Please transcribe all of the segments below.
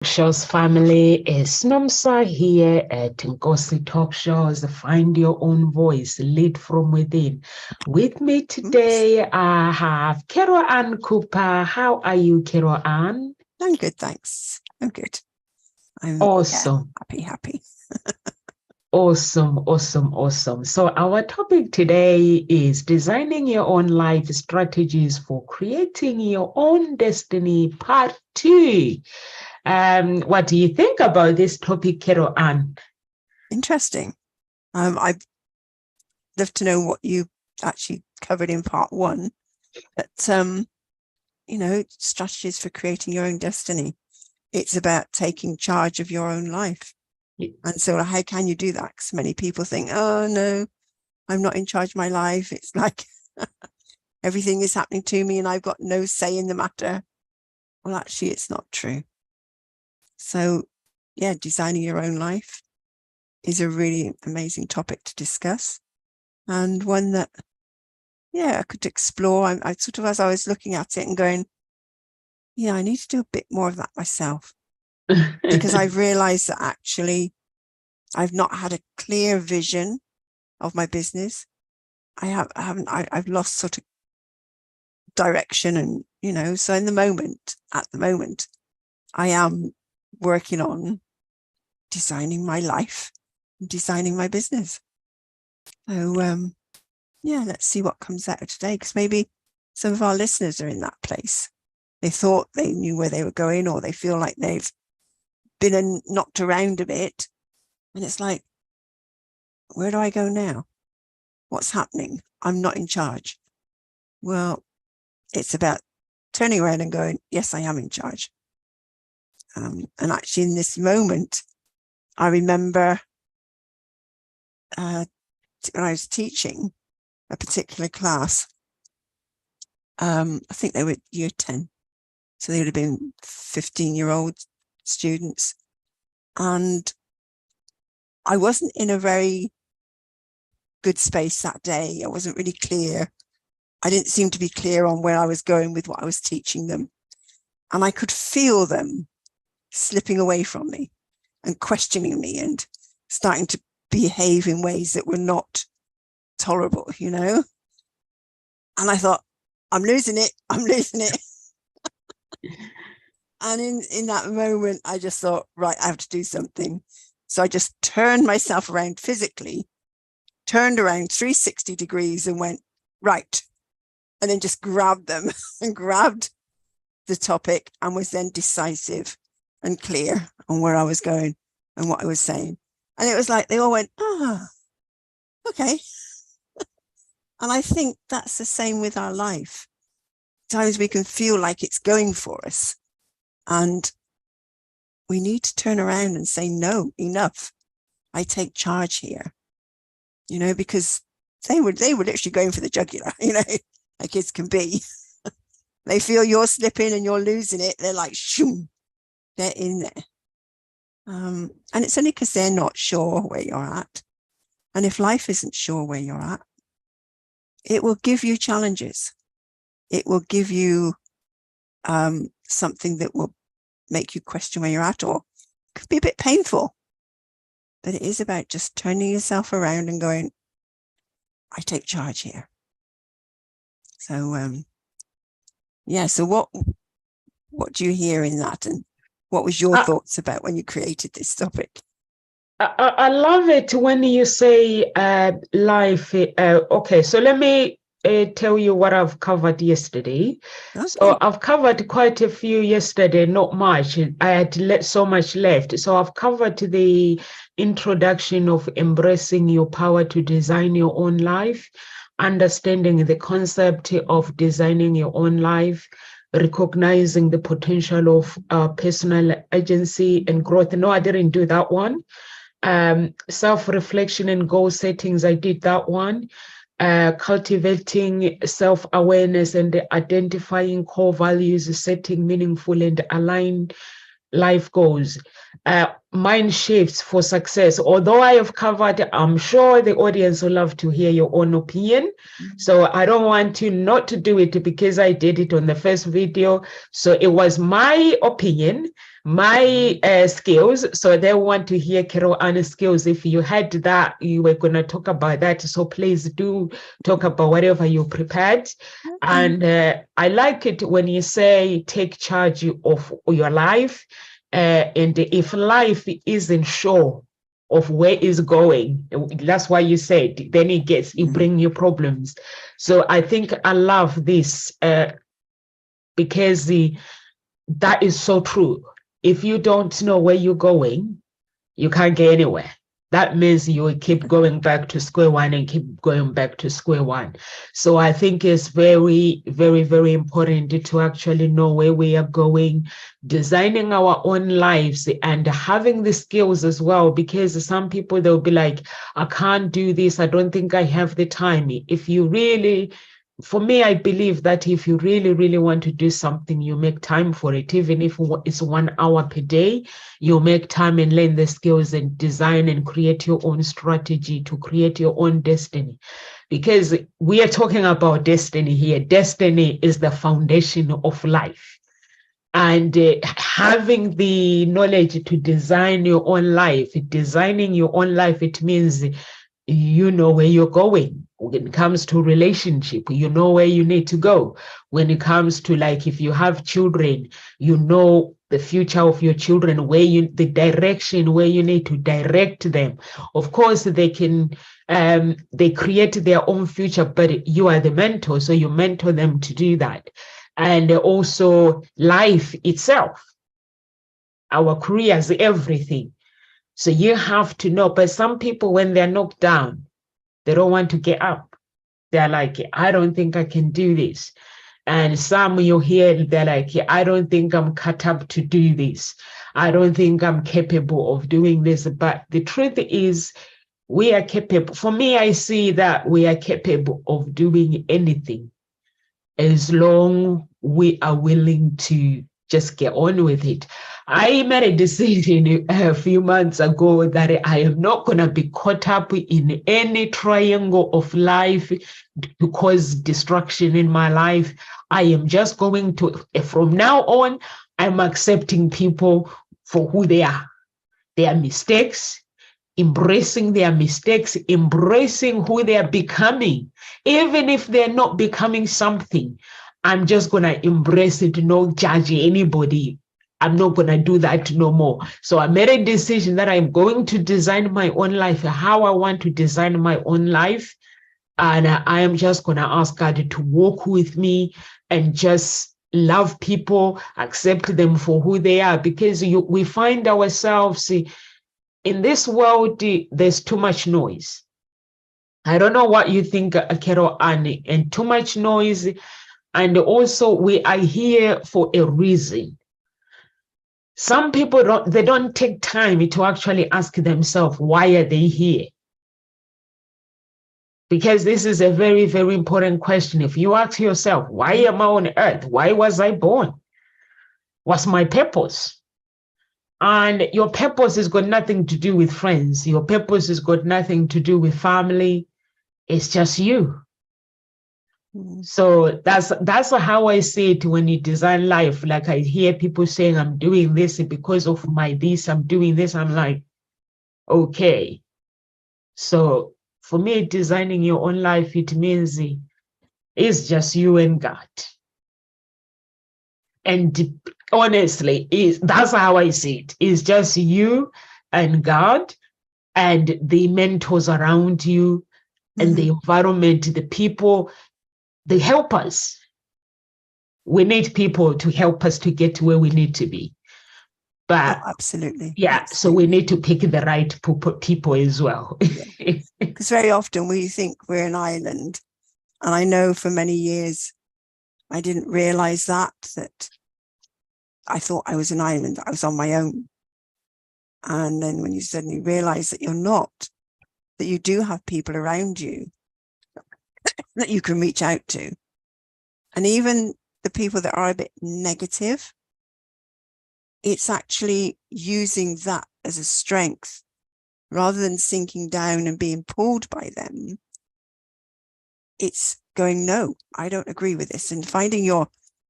Shows family is Nomsa here at Nkosi Talk Shows. Find your own voice, lead from within. With me today, I have Carol Ann Cooper. How are you, Carol Ann? I'm good, thanks. I'm good. I'm awesome. Happy. Awesome. So our topic today is designing your own life strategies for creating your own destiny, part 2. What do you think about this topic, Carol Ann? Interesting. I'd love to know what you actually covered in part 1. But, strategies for creating your own destiny. It's about taking charge of your own life. Yeah. And so how can you do that? Because many people think, oh, no, I'm not in charge of my life. It's like everything is happening to me and I've got no say in the matter. Well, actually, it's not true. So, yeah, designing your own life is a really amazing topic to discuss, and one that, I could explore. I sort of, as I was looking at it and going, I need to do a bit more of that myself, because I've realized that actually I've not had a clear vision of my business. I've lost sort of direction, and, so at the moment, I am working on designing my life, designing my business. So, let's see what comes out today, because maybe some of our listeners are in that place. They thought they knew where they were going, or they feel like they've been knocked around a bit. And it's like, where do I go now? What's happening? I'm not in charge. Well, it's about turning around and going, yes, I am in charge. And actually in this moment, I remember when I was teaching a particular class, I think they were year 10. So they would have been 15-year-old students. And I wasn't in a very good space that day. I wasn't really clear. I didn't seem to be clear on where I was going with what I was teaching them. And I could feel them slipping away from me and questioning me and starting to behave in ways that were not tolerable, And I thought, I'm losing it. And in that moment, I just thought, right, I have to do something. So I just turned myself around physically, turned around 360 degrees and went, right. And then just grabbed them and grabbed the topic, and was then decisive and clear on where I was going and what I was saying. And it was like they all went, okay. And I think that's the same with our life. Times we can feel like it's going for us, and we need to turn around and say, no, enough. I take charge here, because they were literally going for the jugular, like kids can be. They feel you're slipping and you're losing it. They're like, shoom, they're in there. And it's only because they're not sure where you're at. And if life isn't sure where you're at, it will give you challenges. It will give you something that will make you question where you're at, or could be a bit painful. But it is about just turning yourself around and going, I take charge here. So, so what do you hear in that? And what was your thoughts about when you created this topic? I love it when you say life. Okay, so let me tell you what I've covered yesterday. Okay. So I've covered quite a few yesterday, not much. I had so much left. So I've covered the introduction of embracing your power to design your own life, understanding the concept of designing your own life, recognizing the potential of personal agency and growth. No, I didn't do that one. Self-reflection and goal settings, I did that one. Cultivating self-awareness and identifying core values, setting meaningful and aligned life goals. Mind shifts for success. Although I have covered, I'm sure the audience will love to hear your own opinion. So I don't want to not to do it because I did it on the first video. So it was my opinion. my skills. So they want to hear Carol Anna's skills. If you had that, you were going to talk about that. So please do talk about whatever you prepared. And I like it when you say take charge of your life. And if life isn't sure of where it's going, that's why you said, then it bring you problems. So I think I love this because that is so true. If you don't know where you're going, you can't get anywhere. That means you will keep going back to square one and keep going back to square one. So I think it's very, very, very important to actually know where we are going, designing our own lives and having the skills as well, because some people, they'll be like, I can't do this. I don't think I have the time. If you really, for me, I believe that if you really, really want to do something, you make time for it, even if it's 1 hour per day, you make time and learn the skills and design and create your own strategy to create your own destiny. Because we are talking about destiny here. Destiny is the foundation of life. And having the knowledge to design your own life, designing your own life, it means you know where you're going. When it comes to relationship, you know where you need to go. When it comes to, like, if you have children, you know the future of your children, the direction where you need to direct them. Of course, they can, they create their own future, but you are the mentor, so you mentor them to do that. And also life itself, our careers, everything. So you have to know. But some people, when they're knocked down, they don't want to get up. They're like, I don't think I can do this. And some you hear, they're like, I don't think I'm cut up to do this. I don't think I'm capable of doing this. But the truth is, we are capable. For me, I see that we are capable of doing anything as long we are willing to just get on with it. I made a decision a few months ago that I am not going to be caught up in any triangle of life to cause destruction in my life. I am just going to, from now on, I'm accepting people for who they are, their mistakes, embracing their mistakes, embracing who they are becoming. Even if they're not becoming something, I'm just going to embrace it, not judge anybody. I'm not going to do that no more. So I made a decision that I'm going to design my own life, how I want to design my own life. And I am just going to ask God to walk with me and just love people, accept them for who they are, because we find ourselves in this world, there's too much noise. I don't know what you think, Carol Annie, and too much noise. And also, we are here for a reason. Some people don't take time to actually ask themselves, why are they here? Because this is a very, very important question. If you ask yourself, why am I on earth? Why was I born? What's my purpose? And your purpose has got nothing to do with friends. Your purpose has got nothing to do with family. It's just you. So that's how I see it when you design life. Like, I hear people saying, I'm doing this because of my this, I'm doing this. I'm like, okay. So for me, designing your own life, it means it's just you and God. And honestly, that's how I see it. It's just you and God and the mentors around you and the environment, the people, the helpers. We need people to help us to get to where we need to be. But absolutely. Yeah, absolutely. So we need to pick the right people as well. Because very often we think we're an island. And I know for many years, I didn't realize that I thought I was an island. I was on my own. And then when you suddenly realize that you're not, that you do have people around you that you can reach out to. And even the people that are a bit negative, it's actually using that as a strength rather than sinking down and being pulled by them. It's going, no, I don't agree with this, and finding your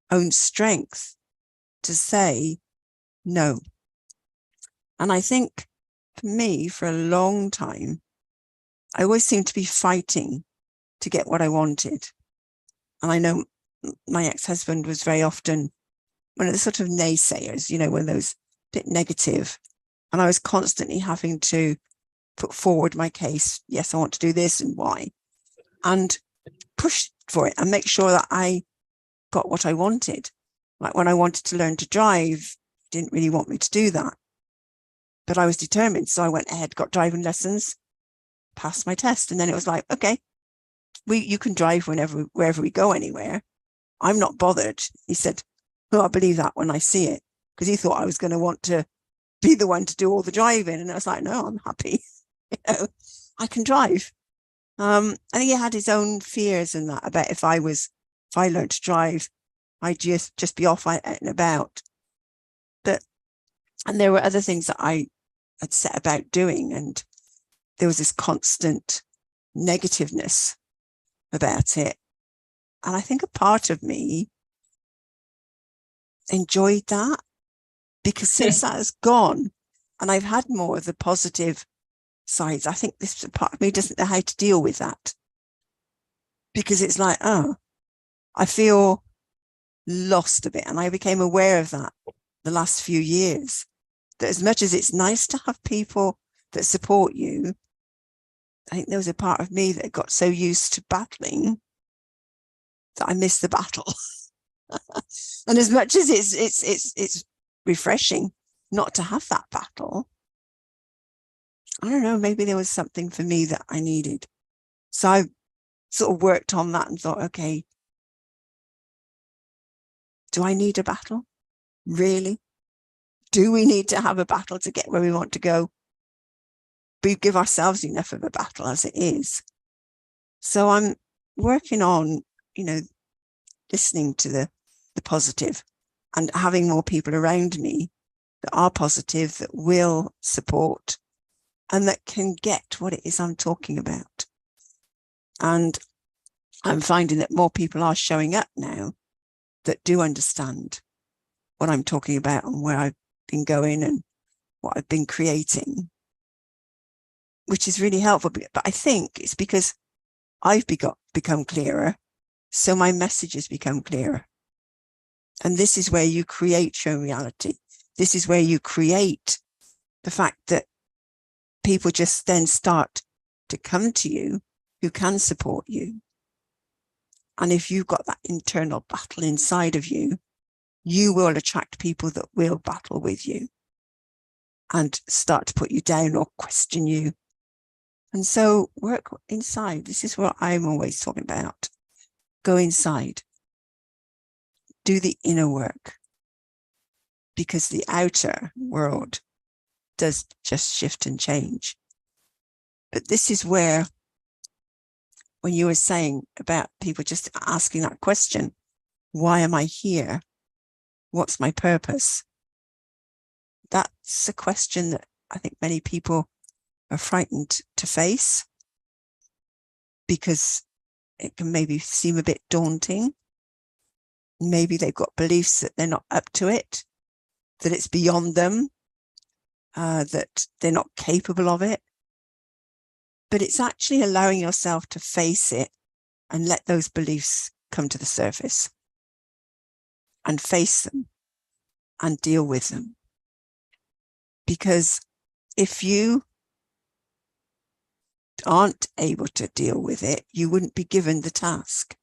own strength to say, no. And I think for me, for a long time, I always seemed to be fighting to get what I wanted. And I know my ex-husband was very often one of the sort of naysayers, one of those bit negative. And I was constantly having to put forward my case. Yes, I want to do this and why. And push for it and make sure that I got what I wanted. Like when I wanted to learn to drive, didn't really want me to do that. But I was determined. So I went ahead, got driving lessons, passed my test. And then it was like, okay, you can drive wherever we go anywhere. I'm not bothered. He said, oh, I believe that when I see it. Because he thought I was going to want to be the one to do all the driving. And I was like, no, I'm happy. I can drive. I think he had his own fears in that about if I learned to drive, I'd just be off out and about. And there were other things that I had set about doing, and there was this constant negativeness about it. And I think a part of me enjoyed that, because since that has gone and I've had more of the positive sides, I think this part of me doesn't know how to deal with that, because it's like, oh, I feel lost a bit. And I became aware of that the last few years, that as much as it's nice to have people that support you, I think there was a part of me that got so used to battling that I missed the battle. And as much as it's refreshing not to have that battle, I don't know, maybe there was something for me that I needed. So I sort of worked on that and thought, okay, do I need a battle? Really? Do we need to have a battle to get where we want to go? We give ourselves enough of a battle as it is. So I'm working on, listening to the positive and having more people around me that are positive, that will support and that can get what it is I'm talking about. And I'm finding that more people are showing up now that do understand what I'm talking about and where I've been going and what I've been creating, which is really helpful. But I think it's because I've become clearer, so my messages become clearer. And this is where you create your reality. This is where you create the fact that people just then start to come to you who can support you. And if you've got that internal battle inside of you, you will attract people that will battle with you and start to put you down or question you. And so work inside. This is what I'm always talking about. Go inside. Do the inner work. Because the outer world does just shift and change. But this is where, when you were saying about people just asking that question, why am I here? What's my purpose? That's a question that I think many people are frightened to face, because it can maybe seem a bit daunting. Maybe they've got beliefs that they're not up to it, that it's beyond them, that they're not capable of it. But it's actually allowing yourself to face it and let those beliefs come to the surface and face them and deal with them. Because if you aren't able to deal with it, you wouldn't be given the task.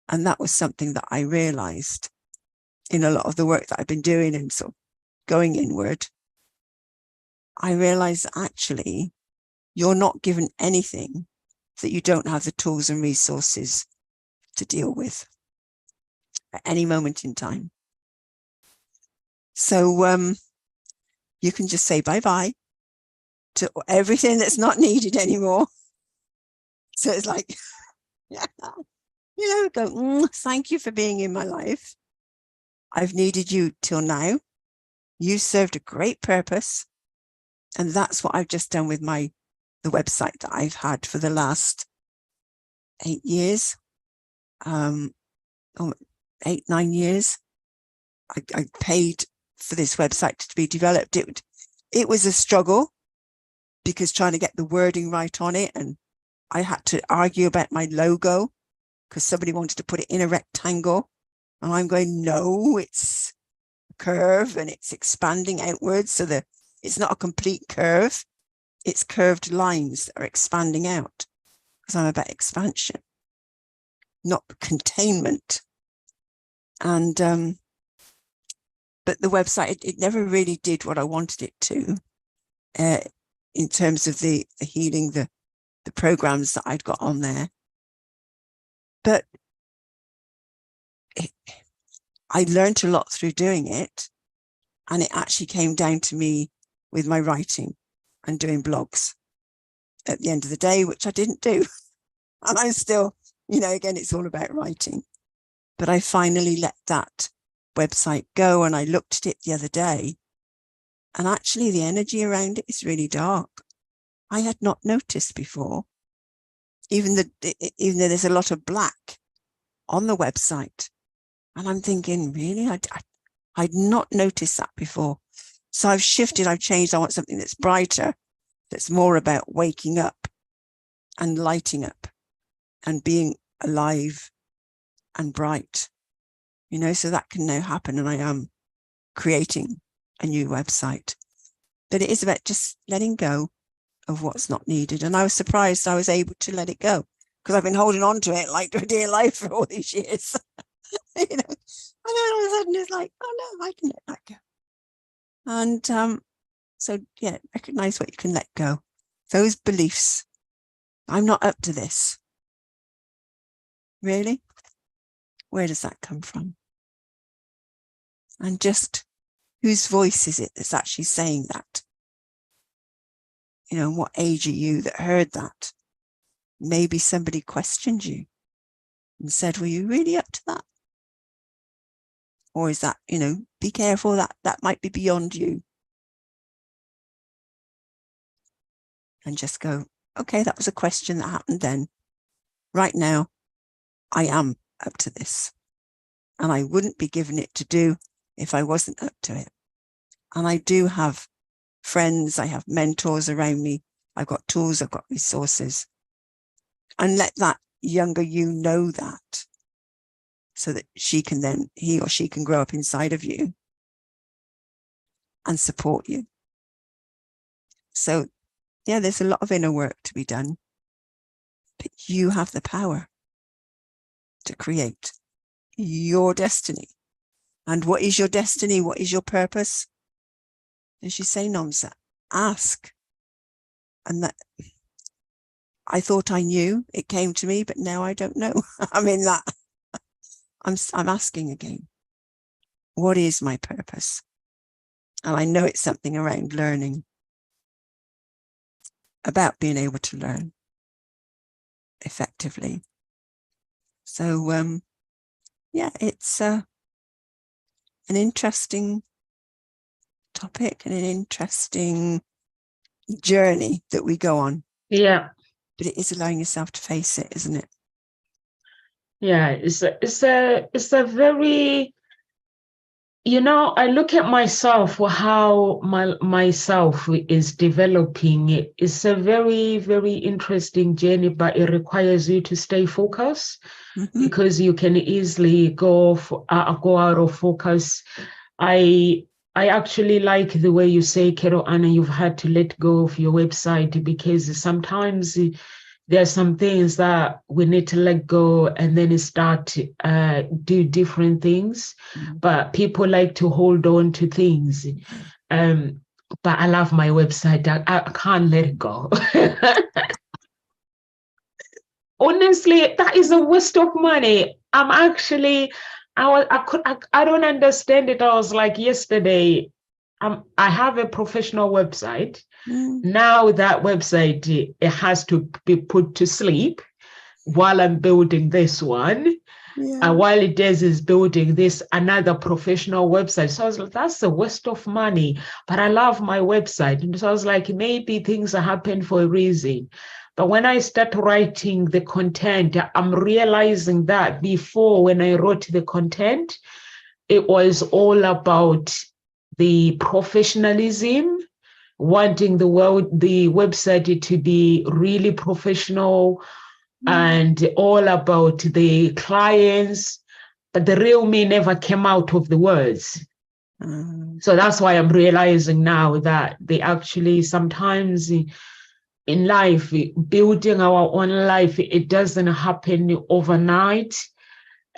And that was something that I realized in a lot of the work that I've been doing and sort of going inward. I realized that actually you're not given anything that you don't have the tools and resources to deal with at any moment in time. So you can just say bye-bye to everything that's not needed anymore. So it's like, go, thank you for being in my life. I've needed you till now. You served a great purpose. And that's what I've just done with the website that I've had for the last 8 years, 8, 9 years. I paid for this website to be developed. It was a struggle because trying to get the wording right on it, and I had to argue about my logo because somebody wanted to put it in a rectangle, and I'm going, no, it's a curve and it's expanding outwards, so that it's not a complete curve. It's curved lines that are expanding out, because I'm about expansion, not containment. And but the website, it never really did what I wanted it to, in terms of the healing, the programs that I'd got on there. But I learned a lot through doing it, and it actually came down to me with my writing and doing blogs at the end of the day, which I didn't do. And I'm still, again, it's all about writing. But I finally let that website go, and I looked at it the other day, and actually the energy around it is really dark. I had not noticed before, even though there's a lot of black on the website. And I'm thinking, really? I'd not noticed that before. So I've shifted, I've changed. I want something that's brighter, that's more about waking up and lighting up and being alive and bright, so that can now happen. And I am creating a new website. But it is about just letting go of what's not needed. And I was surprised I was able to let it go, because I've been holding on to it like dear life for all these years. And then all of a sudden it's like, oh no, I can let that go. And so yeah, recognize what you can let go. Those beliefs. I'm not up to this. Really? Where does that come from? And just whose voice is it that's actually saying that? What age are you that heard that? Maybe somebody questioned you and said, were you really up to that? Or is that, be careful, that might be beyond you. And just go, okay, that was a question that happened then. Right now, I am up to this. And I wouldn't be given it to do if I wasn't up to it. And I do have friends, I have mentors around me. I've got tools, I've got resources. And let that younger you know that, so that he or she can grow up inside of you and support you. So yeah, there's a lot of inner work to be done, but you have the power to create your destiny. And what is your destiny? What is your purpose? As you say, Nomsa, ask. And that, I thought I knew, it came to me, but now I don't know. I'm in that. I'm asking again, what is my purpose? And I know it's something around learning, about being able to learn effectively. So yeah, it's an interesting topic and an interesting journey that we go on. Yeah. But it is allowing yourself to face it, isn't it? Yeah, it's a very, I look at myself, how myself is developing. It's a very, very interesting journey, but it requires you to stay focused, because you can easily go out of focus. I actually like the way you say, Carol Anna, you've had to let go of your website, because sometimes there are some things that we need to let go and then start do different things. But people like to hold on to things. But I love my website. I can't let it go. Honestly, that is a waste of money. I don't understand it. I was like yesterday, I have a professional website. Now that website, it has to be put to sleep while I'm building this one. And while it is building this another professional website. So I was like, that's a waste of money. But I love my website. And so I was like, maybe things happen for a reason. But when I start writing the content, I'm realizing that before, when I wrote the content, it was all about the professionalism, wanting the website to be really professional and all about the clients, but the real me never came out of the words. So that's why I'm realizing now that they actually sometimes in life, building our own life, it doesn't happen overnight.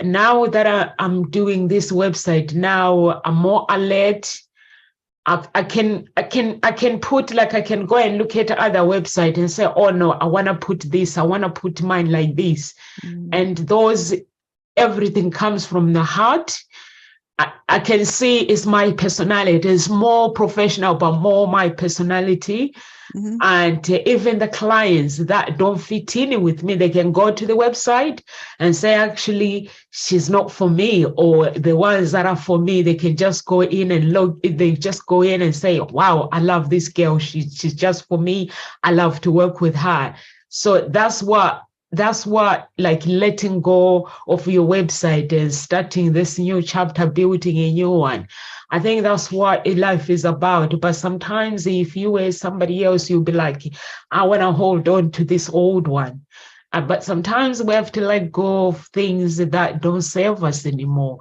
Now that I'm doing this website, now I'm more alert. I can put, like, I can go and look at other website and say, oh no, I want to put this, I want to put mine like this. And everything comes from the heart. I can see it's my personality. It's more professional, but more my personality. And even the clients that don't fit in with me, they can go to the website and say, actually, she's not for me. Or the ones that are for me, they can just go in and they just go in and say, wow, I love this girl. She's just for me. I love to work with her. So that's what, like, letting go of your website and starting this new chapter, building a new one. I think that's what life is about. But sometimes if you were somebody else, you'll be like, I want to hold on to this old one. But sometimes we have to let go of things that don't serve us anymore.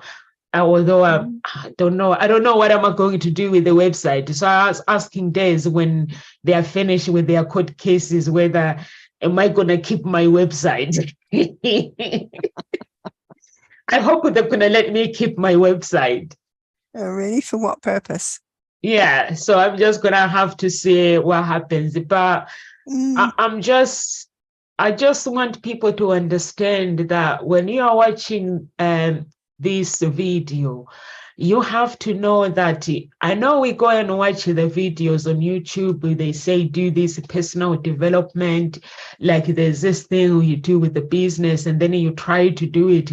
Although I don't know what am I going to do with the website. So I was asking Des when they are finished with their court cases, whether am I going to keep my website? I hope they're going to let me keep my website. Oh, really? For what purpose? Yeah, so I'm just going to have to see what happens. But I just want people to understand that when you are watching this video, you have to know that, I know we go and watch the videos on YouTube where they say do this personal development, like there's this thing you do with the business, and then you try to do it,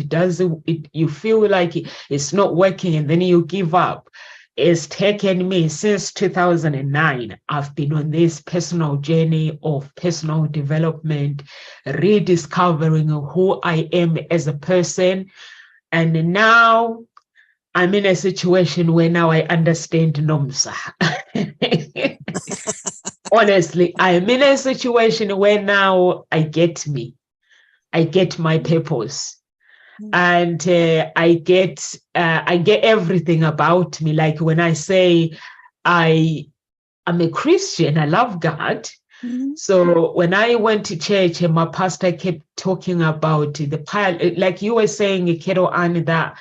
you feel like it's not working, and then you give up. It's taken me since 2009. I've been on this personal journey of personal development, rediscovering who I am as a person. And now I'm in a situation where now I understand NOMSA. Honestly, I'm in a situation where now I get me. I get my purpose. And I get everything about me. Like when I say I'm a Christian, I love God. So when I went to church and my pastor kept talking about the like you were saying, Keto Anne, that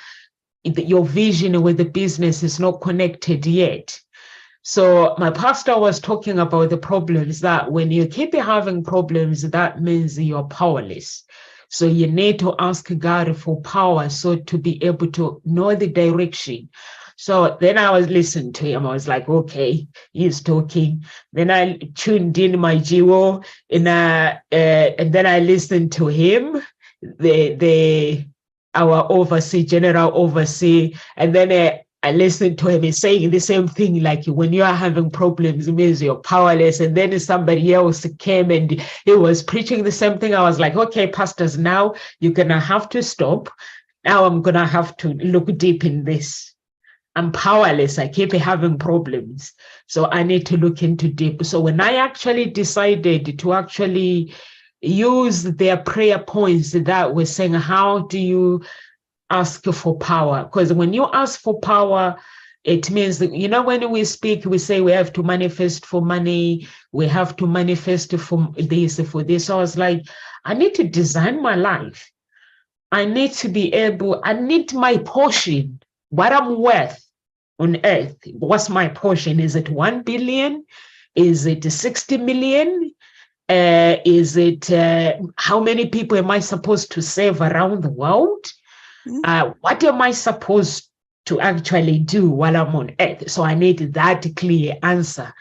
your vision with the business is not connected yet. So my pastor was talking about the problems that when you keep having problems, that means you're powerless. So you need to ask God for power, so to be able to know the direction. So then I was listening to him. I was like, okay, he's talking. Then I tuned in my Jiwo, and then I listened to him, our general overseer, and then I listened to him saying the same thing, like when you are having problems, it means you're powerless. And then somebody else came and he was preaching the same thing. I was like, okay, pastors, now you're going to have to stop. Now I'm going to have to look deep in this. I'm powerless. I keep having problems. So I need to look into deep. So when I actually decided to actually use their prayer points that were saying, how do you ask for power? Because when you ask for power, it means that, when we speak, we say we have to manifest for money, we have to manifest for this, for this. So I was like, I need to design my life. I need to be able, I need my portion, what I'm worth on earth. What's my portion? Is it 1 billion? Is it 60 million? Is it how many people am I supposed to save around the world? What am I supposed to actually do while I'm on earth? So I need that clear answer.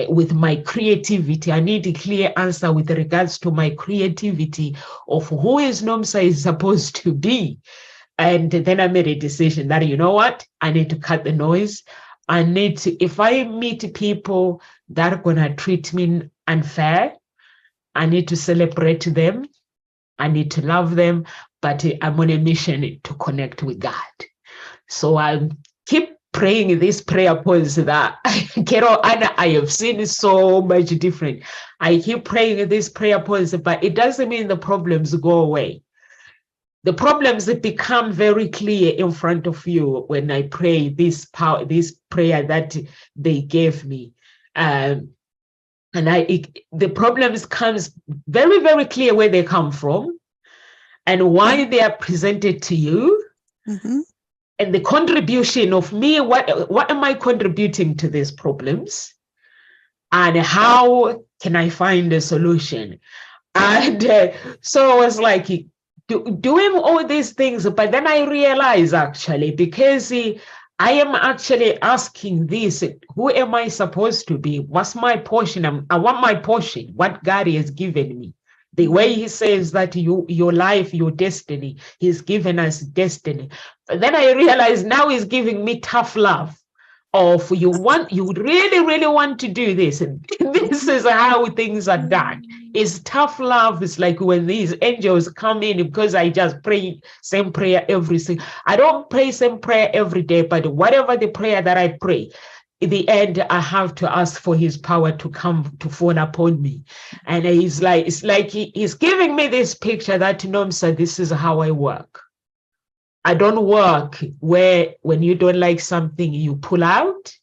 With my creativity, I need a clear answer with regards to my creativity of who is NOMSA is supposed to be. And then I made a decision that, you know what, I need to cut the noise. I need to, if I meet people that are going to treat me unfair, I need to celebrate them. I need to love them, but I'm on a mission to connect with God. So I keep praying this prayer points that Carol and I have seen so much different. I keep praying these prayer points, but it doesn't mean the problems go away. The problems that become very clear in front of you when I pray this prayer that they gave me. And the problems comes very, very clear where they come from and why they are presented to you. Mm-hmm. And the contribution of me, what am I contributing to these problems? And how can I find a solution? And so I was like doing all these things, but then I realized actually, because I am actually asking this, who am I supposed to be? What's my portion? I want my portion, what God has given me. The way he says that your life, your destiny, he's given us destiny. But then I realized now he's giving me tough love. Of you really, really want to do this. And this is how things are done. It's tough love. It's like when these angels come in, because I just pray same prayer every single. I don't pray same prayer every day, but whatever the prayer that I pray, in the end, I have to ask for his power to come to fall upon me. And it's like he's giving me this picture that, Nomsa, this is how I work. I don't work where when you don't like something, you pull out.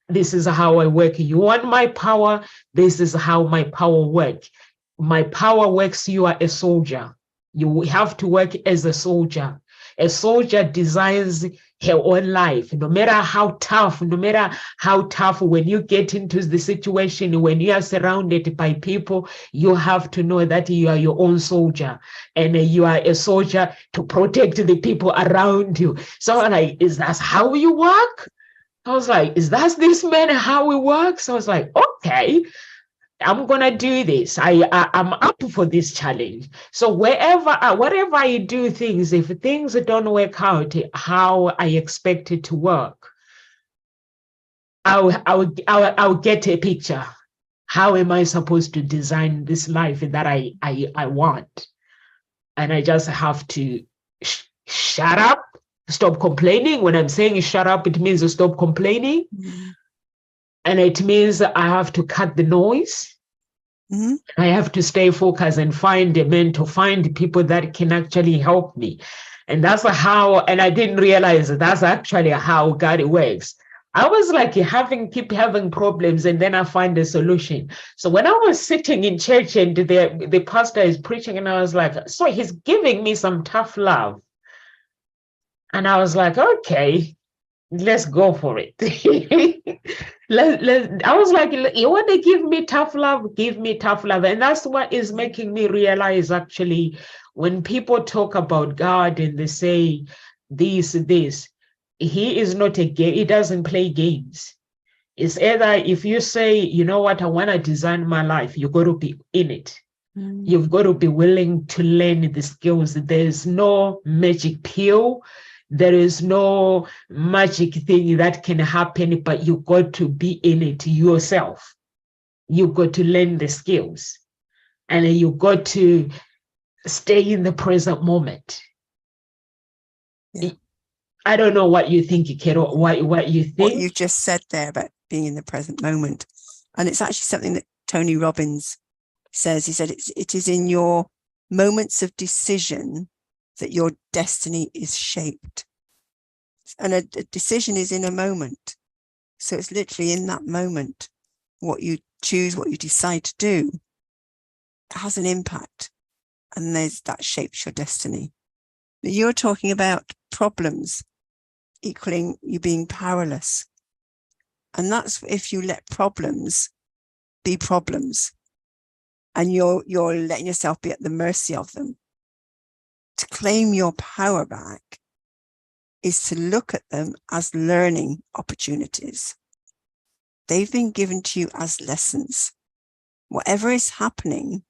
This is how I work. You want my power? This is how my power works. My power works. You are a soldier. You have to work as a soldier. A soldier designs her own life, no matter how tough, when you get into the situation, when you are surrounded by people, you have to know that you are your own soldier and you are a soldier to protect the people around you. So like, is that how you work? I was like, is that this man how it works? I was like, okay, I'm gonna do this. I'm up for this challenge. So wherever, whatever I do things, if things don't work out how I expect it to work, I'll get a picture. How am I supposed to design this life that I want? And I just have to shut up, stop complaining. When I'm saying shut up, it means stop complaining. Mm-hmm. And it means I have to cut the noise. Mm-hmm. I have to stay focused and find a mentor, find people that can actually help me. And that's how, and I didn't realize that's actually how God works. I was like keep having problems, and then I find a solution. So when I was sitting in church and the pastor is preaching, and I was like, so he's giving me some tough love. And I was like, okay, let's go for it. I was like, you want to give me tough love? Give me tough love. And that's what is making me realize, actually, when people talk about God and they say this, he is not a game. He doesn't play games. It's either if you say, you know what, I want to design my life, you got to be in it. You've got to be willing to learn the skills. There's no magic pill. There is no magic thing that can happen, but you got to be in it yourself. You got to learn the skills, and you got to stay in the present moment. Yeah. I don't know what you think, Kero, what you think. What you just said there about being in the present moment. And it's actually something that Tony Robbins says. He said, it is in your moments of decision that your destiny is shaped. And a decision is in a moment. So it's literally in that moment. What you choose, what you decide to do has an impact. And that shapes your destiny. But you're talking about problems equaling you being powerless. And that's if you let problems be problems. And you're letting yourself be at the mercy of them. To claim your power back is to look at them as learning opportunities. They've been given to you as lessons. Whatever is happening,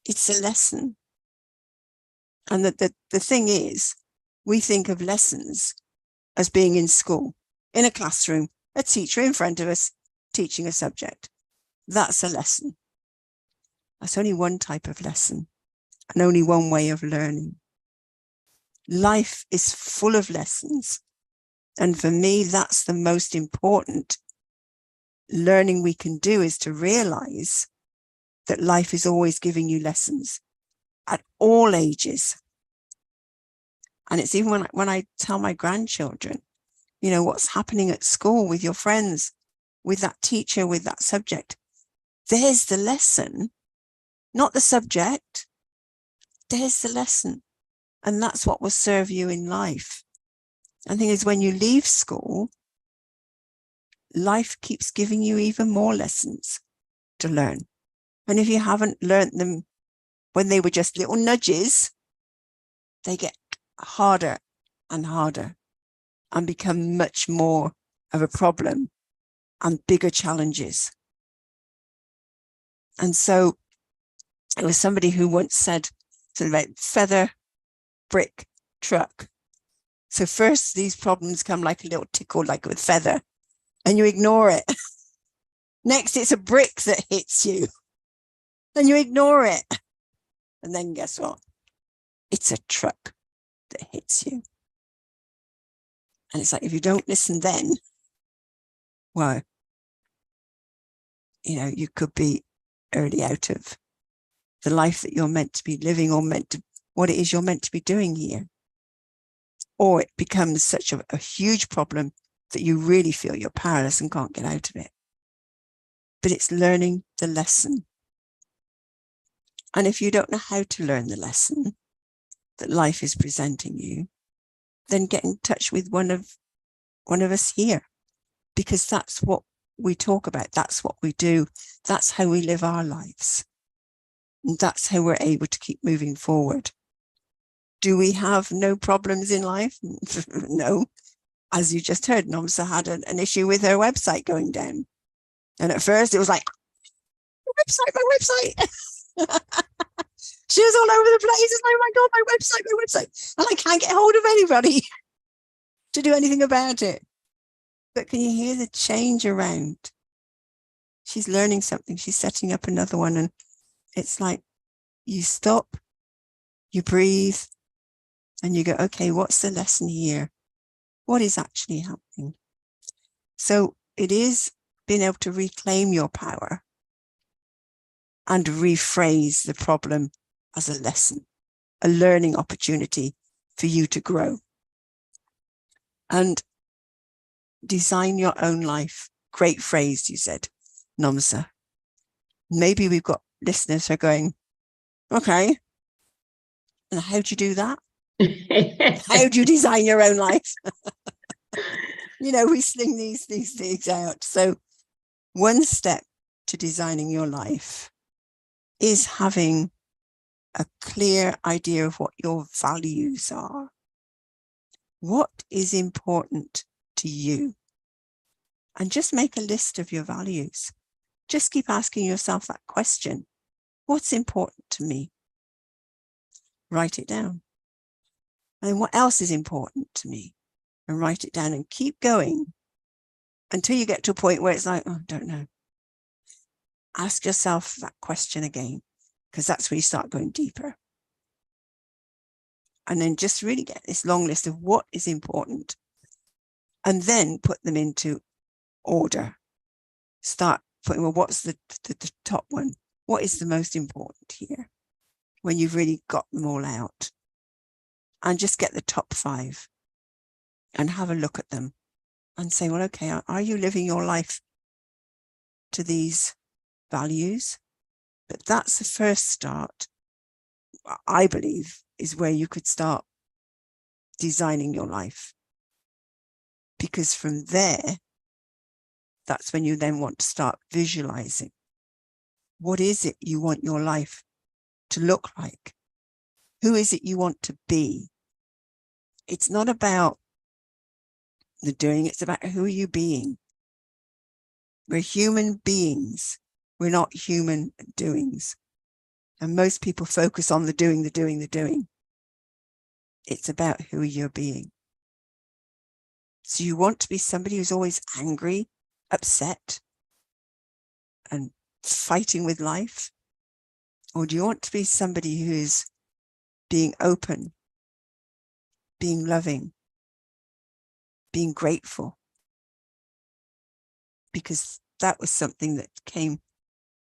it's a lesson. And the thing is, we think of lessons as being in school, in a classroom, a teacher in front of us teaching a subject. That's a lesson. That's only one type of lesson and only one way of learning. Life is full of lessons. And for me, that's the most important learning we can do, is to realize that life is always giving you lessons at all ages. And it's even when I tell my grandchildren, you know, what's happening at school with your friends, with that teacher, with that subject. There's the lesson, not the subject. There's the lesson. And that's what will serve you in life. And the thing is, when you leave school, life keeps giving you even more lessons to learn. And if you haven't learnt them when they were just little nudges, they get harder and harder and become much more of a problem and bigger challenges. And so it was somebody who once said something about feather, brick, truck. So first these problems come like a little tickle, like with feather, and you ignore it. Next, it's a brick that hits you and you ignore it. And then guess what? It's a truck that hits you. And it's like, if you don't listen then, well, you know, you could be early out of the life that you're meant to be living, or what it is you're meant to be doing here. Or it becomes such a huge problem that you really feel you're powerless and can't get out of it. But it's learning the lesson. And if you don't know how to learn the lesson that life is presenting you, then get in touch with one of us here, because that's what we talk about. That's what we do. That's how we live our lives. And that's how we're able to keep moving forward. Do we have no problems in life? No. As you just heard, Nomsa had an issue with her website going down. And at first it was like, my website. She was all over the place. It's like, oh my God, my website. And I can't get hold of anybody to do anything about it. But can you hear the change around? She's learning something. She's setting up another one. And it's like, you stop, you breathe, and you go, okay, what's the lesson here? What is actually happening? So it is being able to reclaim your power and rephrase the problem as a lesson, a learning opportunity for you to grow. And design your own life. Great phrase, you said, Nomsa. Maybe we've got listeners who are going, okay, and how do you do that? How do you design your own life? You know, we sling these things out. So one step to designing your life is having a clear idea of what your values are. What is important to you? And just make a list of your values. Just keep asking yourself that question. What's important to me? Write it down. And what else is important to me? And write it down, and keep going until you get to a point where it's like, oh, I don't know. Ask yourself that question again, because that's where you start going deeper. And then just really get this long list of what is important, and then put them into order. Start putting, well, what's the top one? What is the most important here? When you've really got them all out, and just get the top 5 and have a look at them and say, well, okay, are you living your life to these values? But that's the first start, I believe, is where you could start designing your life. Because from there, that's when you then want to start visualizing. What is it you want your life to look like? Who is it you want to be? It's not about the doing, it's about who are you being. We're human beings. We're not human doings. And most people focus on the doing. It's about who you're being. So you want to be somebody who's always angry, upset, and fighting with life? Or do you want to be somebody who's being open, being loving, being grateful, because that was something that came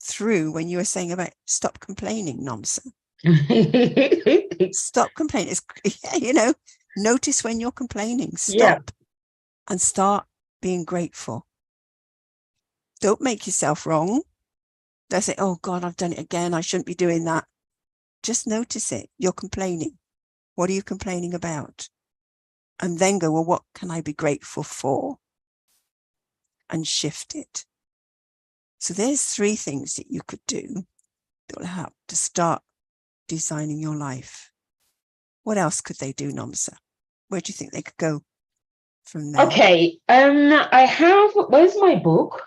through when you were saying about stop complaining, Nomsa. Stop complaining. It's, notice when you're complaining, stop and start being grateful. Don't make yourself wrong. Don't say, oh God, I've done it again. I shouldn't be doing that. Just notice it. You're complaining. What are you complaining about? And then go, well, what can I be grateful for? And shift it. So there's 3 things that you could do that will help to start designing your life. What else could they do, Nomsa? Where do you think they could go from there? Okay. Where's my book?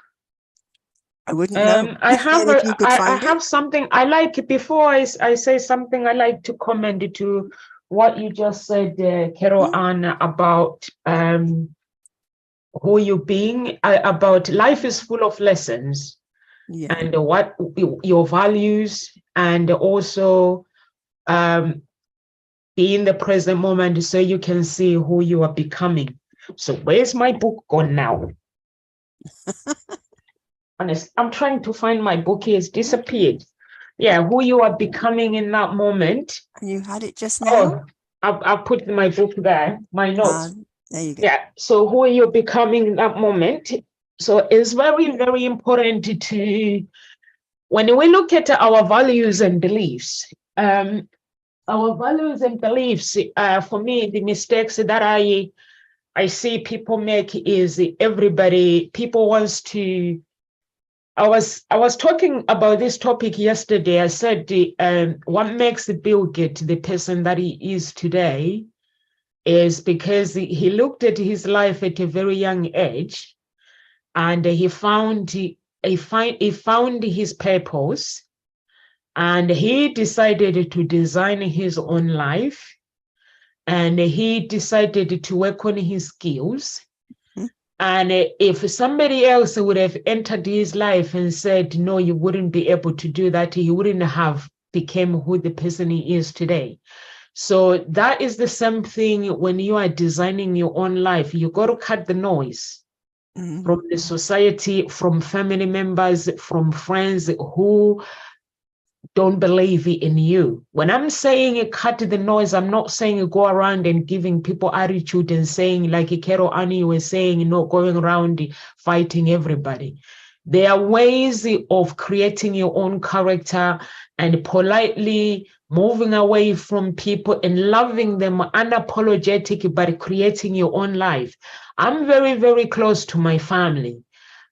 I wouldn't know. I have if you could find have something I like. Before I say something, I like to comment to what you just said, Carol Ann, about who you being, about life is full of lessons, and what your values, and also be in the present moment so you can see who you are becoming. So where's my book gone now? Honest, I'm trying to find my book. It's disappeared. Yeah, who you are becoming in that moment. And you had it just now? Oh, I'll put my book there, my notes. There you go. Yeah, so who you're becoming in that moment. So it's very, very important to, when we look at our values and beliefs, for me, the mistakes that I see people make is people wants to, I was talking about this topic yesterday. I said, what makes Bill Gates the person that he is today is because he looked at his life at a very young age, and he found his purpose, and he decided to design his own life, and he decided to work on his skills. And if somebody else would have entered his life and said, no, you wouldn't be able to do that, he wouldn't have become who the person he is today. So that is the same thing when you are designing your own life. You got to cut the noise from the society, from family members, from friends who don't believe in you. When I'm saying cut the noise, I'm not saying go around and giving people attitude and saying, like Carol Annie was saying, going around fighting everybody. There are ways of creating your own character and politely moving away from people and loving them unapologetic, but creating your own life. I'm very, very close to my family.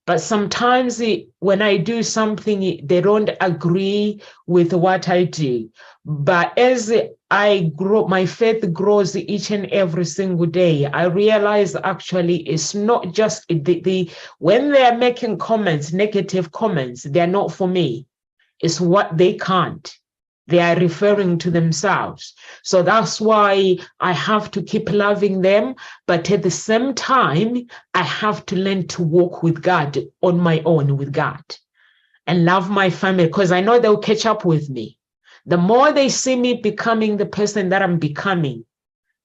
But sometimes when I do something, they don't agree with what I do. But as I grow, my faith grows each and every single day. I realize actually it's not just when they are making comments, negative comments, they're not for me. It's what they can't. They are referring to themselves. So that's why I have to keep loving them. But at the same time, I have to learn to walk with God on my own with God and love my family, because I know they'll catch up with me. The more they see me becoming the person that I'm becoming,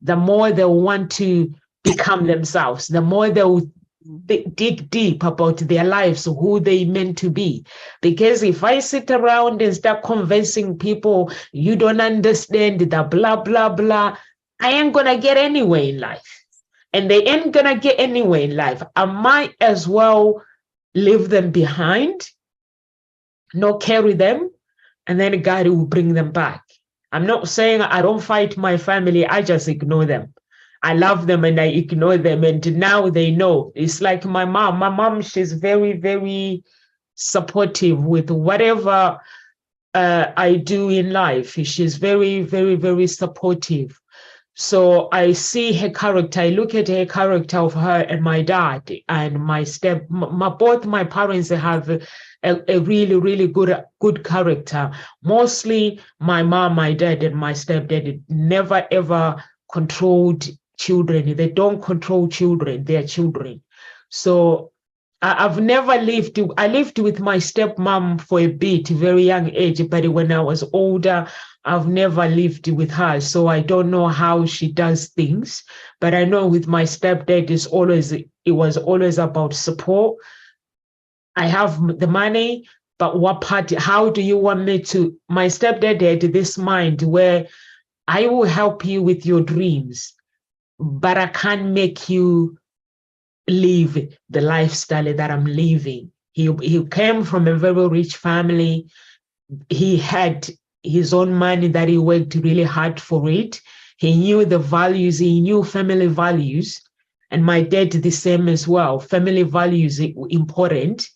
the more they'll want to become themselves, the more they'll dig deep about their lives, who they meant to be. Because if I sit around and start convincing people, you don't understand the blah, blah, blah, I ain't gonna get anywhere in life. And they ain't gonna get anywhere in life. I might as well leave them behind, not carry them, and then God will bring them back. I'm not saying I don't fight my family, I just ignore them. I love them and I ignore them. And now they know. It's like my mom. My mom, she's very, very supportive with whatever I do in life. She's very, very, very supportive. So I see her character. I look at her character of her and my dad and both my parents have a really, really good character. Mostly my mom, my dad, and my stepdad never, ever controlled children. They don't control children, they're children. So I've never lived. I lived with my stepmom for a bit, very young age, but when I was older, I've never lived with her. So I don't know how she does things. But I know with my stepdad, it was always about support. I have the money, but what part, how do you want me to? My stepdad had this mind where I will help you with your dreams, but I can't make you live the lifestyle that I'm living. He came from a very rich family. He had his own money that he worked really hard for it. He knew the values, he knew family values. And my dad the same as well. Family values important.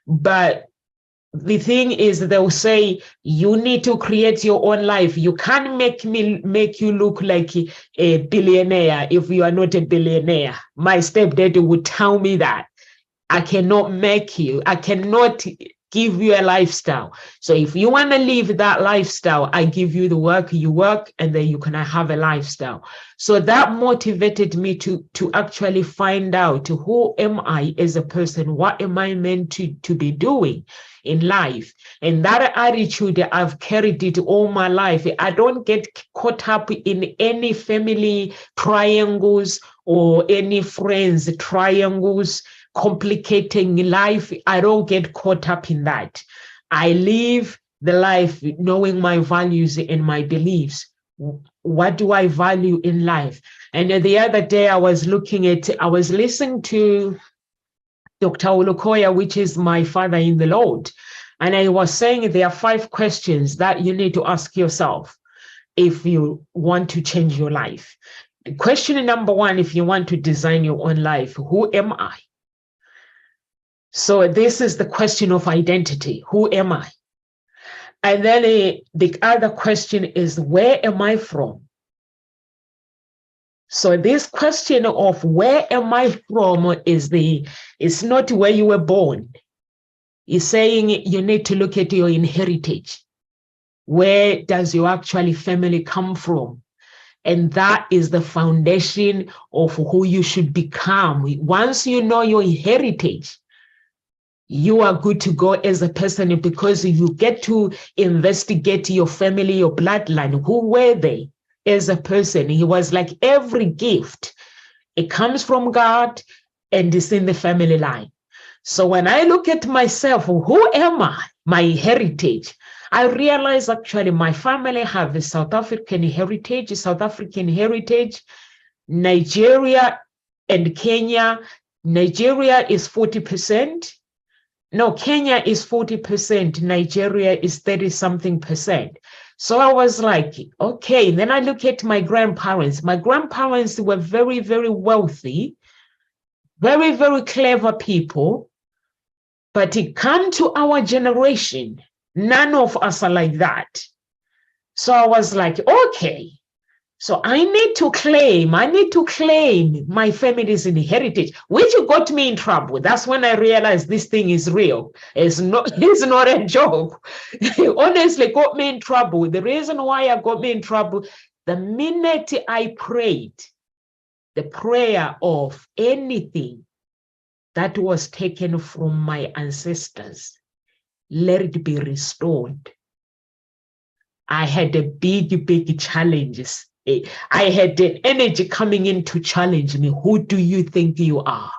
But the thing is, they'll say you need to create your own life. You can't make you look like a billionaire if you are not a billionaire. My stepdad would tell me that I cannot give you a lifestyle. So if you want to live that lifestyle, I give you the work, you work, and then you can have a lifestyle. So that motivated me to actually find out who am I as a person? What am I meant to be doing in life? And that attitude, I've carried it all my life. I don't get caught up in any family triangles or any friends triangles complicating life. I don't get caught up in that. I live the life knowing my values and my beliefs. What do I value in life? And the other day I was listening to Dr. Olukoya, which is my father in the Lord. And I was saying there are 5 questions that you need to ask yourself if you want to change your life. Question number 1, if you want to design your own life, who am I? So this is the question of identity. Who am I? And then the other question is, where am I from? So this question of where am I from is not where you were born. It's saying you need to look at your heritage. Where does your actually family come from? And that is the foundation of who you should become. Once you know your heritage, you are good to go as a person, because you get to investigate your family, your bloodline. Who were they as a person? He was like every gift. It comes from God and it's in the family line. So when I look at myself, who am I? My heritage. I realize actually my family have a South African heritage, Nigeria and Kenya. Nigeria is 40%. No, Kenya is 40%, Nigeria is 30-something percent. So I was like, okay. Then I look at my grandparents. My grandparents were very, very wealthy, very, very clever people. But it come to our generation, none of us are like that. So I was like, okay. So I need to claim my family's heritage, which got me in trouble. That's when I realized this thing is real. It's not a joke. It honestly got me in trouble. The reason why I got me in trouble, the minute I prayed the prayer of anything that was taken from my ancestors, let it be restored. I had a big challenges. I had an energy coming in to challenge me. Who do you think you are?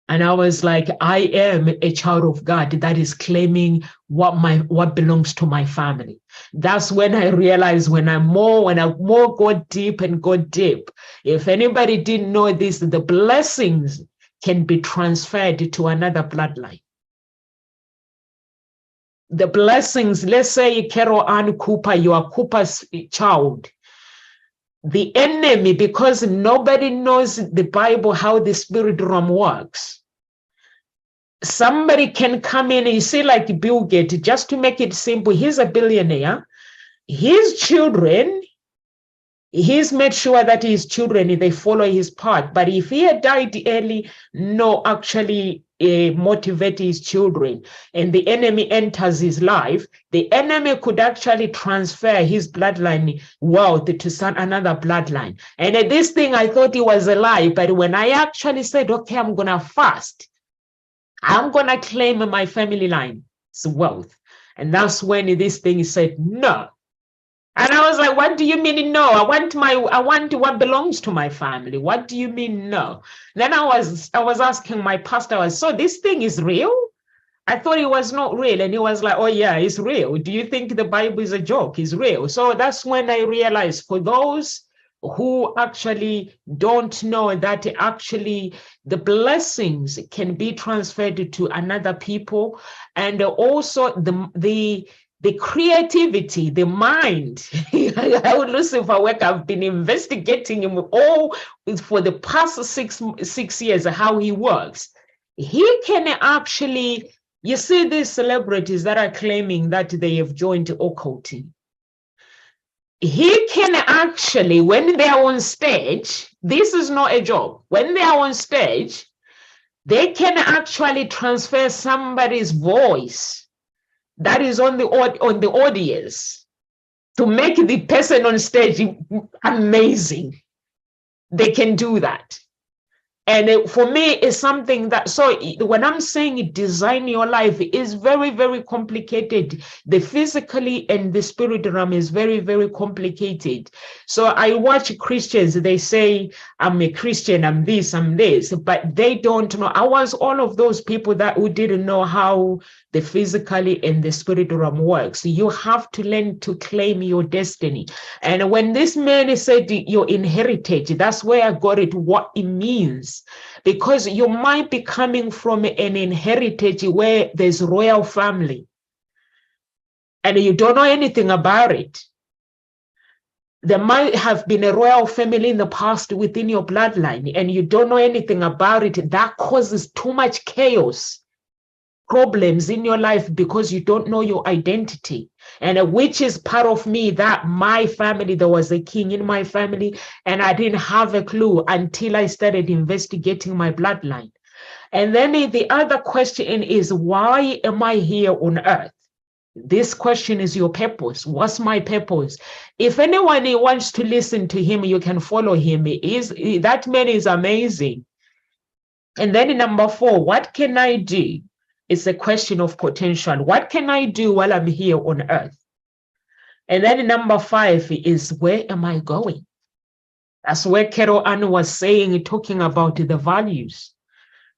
And I was like, I am a child of God that is claiming what belongs to my family. That's when I realized when I more got deep. If anybody didn't know this, the blessings can be transferred to another bloodline. The blessings, let's say Carol Ann Cooper, you are Cooper's child. The enemy, because nobody knows the Bible, how the spirit realm works. Somebody can come in, and you see, like Bill Gates, just to make it simple, he's a billionaire. His children, he's made sure that his children, they follow his path. But if he had died early, actually motivate his children, and the enemy enters his life, the enemy could actually transfer his bloodline wealth to another bloodline. And this thing, I thought it was a lie. But when I actually said, okay, I'm going to fast, I'm going to claim my family line's wealth. And that's when this thing said, no. And I was like, what do you mean no? I want what belongs to my family. What do you mean no? Then I was asking my pastor, so this thing is real? I thought it was not real. And he was like, oh yeah, it's real. Do you think the Bible is a joke? It's real. So that's when I realized, for those who actually don't know that actually the blessings can be transferred to another people, and also the creativity, the mind. I would listen for work. I've been investigating him all for the past six years, how he works. He can actually, you see these celebrities that are claiming that they have joined occulting. He can actually, when they are on stage, this is not a joke. When they are on stage, they can actually transfer somebody's voice that is on the audience to make the person on stage amazing. They can do that. And for me, it's something that, so when I'm saying design your life, is very, very complicated. The physically and the spirit realm is very, very complicated. So I watch Christians, they say, I'm a Christian, I'm this, but they don't know. I was all of those people who didn't know how the physically and the spirit realm works. You have to learn to claim your destiny. And when this man said your inheritance, that's where I got it, what it means. Because you might be coming from an inheritance where there's royal family and you don't know anything about it. There might have been a royal family in the past within your bloodline and you don't know anything about it. That causes too much chaos, problems in your life, because you don't know your identity. And which is part of me, that my family, there was a king in my family, and I didn't have a clue until I started investigating my bloodline. And then the other question is, why am I here on earth? This question is your purpose. What's my purpose? If anyone wants to listen to him, you can follow him. That man is amazing. And then number 4, what can I do? It's a question of potential. What can I do while I'm here on earth? And then number 5 is, where am I going? That's where Carol Ann was saying, talking about the values,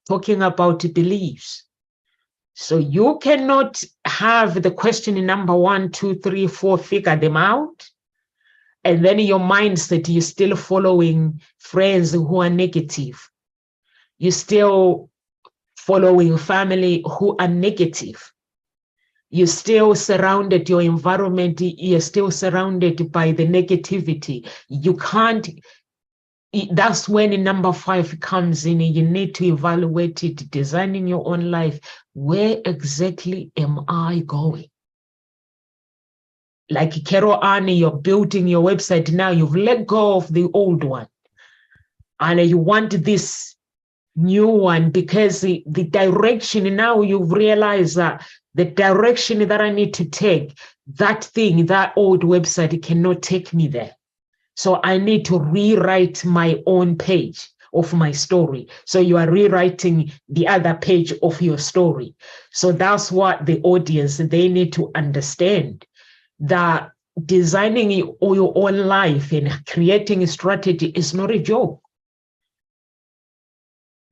talking about beliefs. So you cannot have the question in number 1, 2, 3, 4, figure them out. And then your mindset, you're still following friends who are negative. You're still following family who are negative. You're still surrounded, your environment, you're still surrounded by the negativity. You can't, that's when number 5 comes in. You need to evaluate it, designing your own life. Where exactly am I going? Like Carol Ann, you're building your website now, you've let go of the old one. And you want this new one because the direction, now you've realized that the direction that I need to take, that old website cannot take me there. So I need to rewrite my own page of my story. So you are rewriting the other page of your story. So that's what the audience, they need to understand, that designing your own life and creating a strategy is not a joke.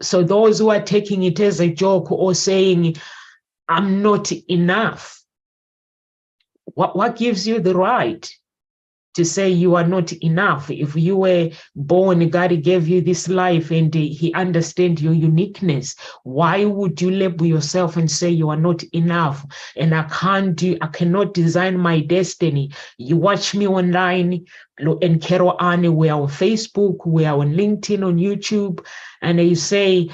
So those who are taking it as a joke or saying, I'm not enough, what gives you the right to say you are not enough? If you were born, God gave you this life and he understands your uniqueness, why would you label yourself and say you are not enough and I cannot design my destiny? You watch me online, and Carol Ann, we're on Facebook, we're on LinkedIn, on YouTube, and you say,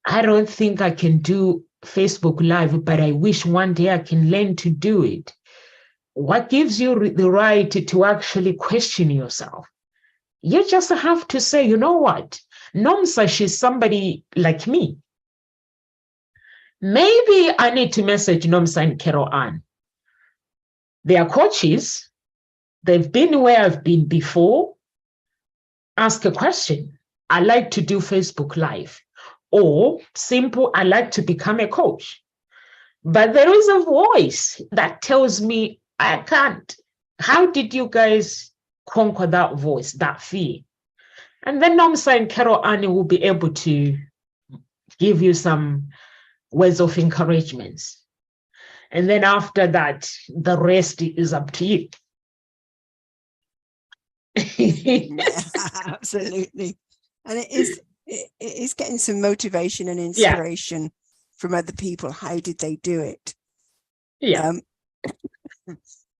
I don't think I can do Facebook Live, but I wish one day I can learn to do it. What gives you the right to actually question yourself? You just have to say, you know what? Nomsa, she's somebody like me. Maybe I need to message Nomsa and Carol Ann. They are coaches. They've been where I've been before. Ask a question. I like to do Facebook Live. Or simple, I like to become a coach. But there is a voice that tells me I can't. How did you guys conquer that voice, that fear? And then I'm saying Carol Annie will be able to give you some words of encouragement. And then after that, the rest is up to you. Yeah, absolutely. And it is getting some motivation and inspiration from other people. How did they do it? Yeah.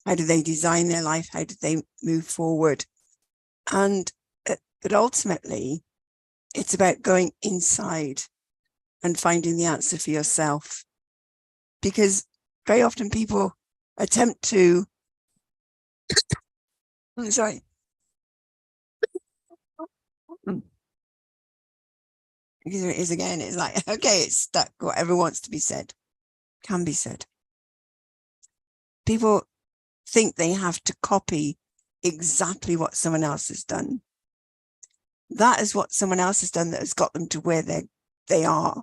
How do they design their life? How did they move forward? And but ultimately, it's about going inside and finding the answer for yourself. Because very often people attempt to, I'm sorry. Because it is again, it's like, okay, it's stuck. Whatever wants to be said can be said. People think they have to copy exactly what someone else has done. That is what someone else has done that has got them to where they are.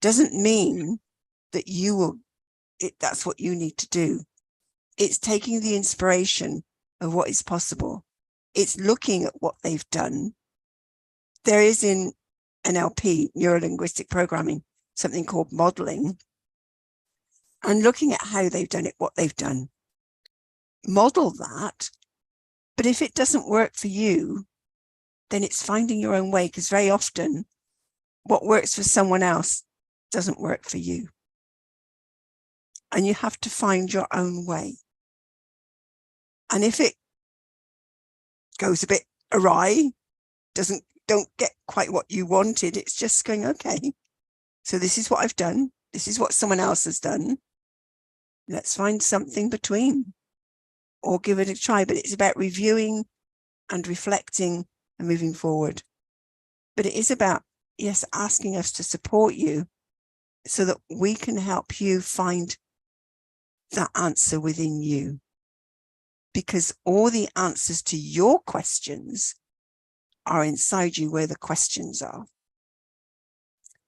Doesn't mean that you will, that's what you need to do. It's taking the inspiration of what is possible. It's looking at what they've done. There is in NLP, neuro-linguistic programming, something called modeling, and looking at how they've done it, what they've done. Model that. But if it doesn't work for you, then it's finding your own way, because very often what works for someone else doesn't work for you. And you have to find your own way. And if it goes a bit awry, don't get quite what you wanted, it's just going, okay, so this is what I've done. This is what someone else has done. Let's find something between or give it a try. But it's about reviewing and reflecting and moving forward. But it is about, yes, asking us to support you so that we can help you find that answer within you. Because all the answers to your questions are inside you where the questions are.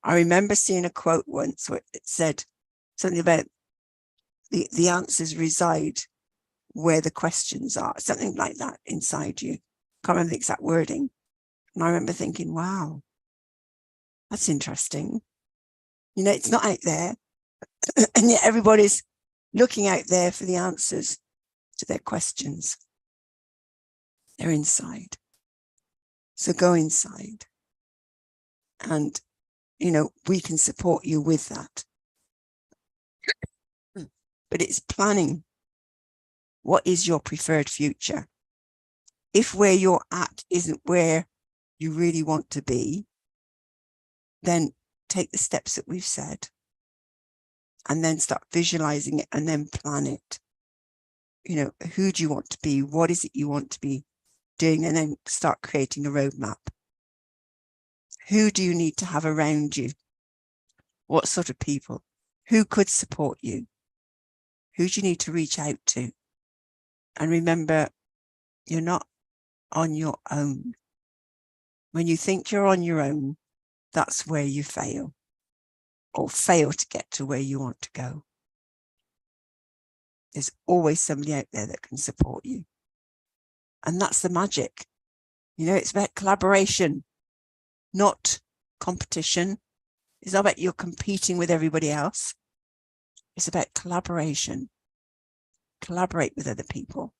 I remember seeing a quote once where it said something about the answers reside where the questions are, something like that inside you. Can't remember the exact wording. And I remember thinking, wow, that's interesting. You know, it's not out there. And yet everybody's looking out there for the answers to their questions. They're inside. So go inside. And, you know, we can support you with that. But it's planning. What is your preferred future? If where you're at isn't where you really want to be, then take the steps that we've said and then start visualizing it and then plan it. You know, who do you want to be? What is it you want to be doing? And then start creating a roadmap. Who do you need to have around you? What sort of people? Who could support you? Who do you need to reach out to? And remember, you're not on your own. When you think you're on your own, that's where you fail or fail to get to where you want to go. There's always somebody out there that can support you. And that's the magic. You know, it's about collaboration, not competition. It's not about you're competing with everybody else. It's about collaboration. Collaborate with other people.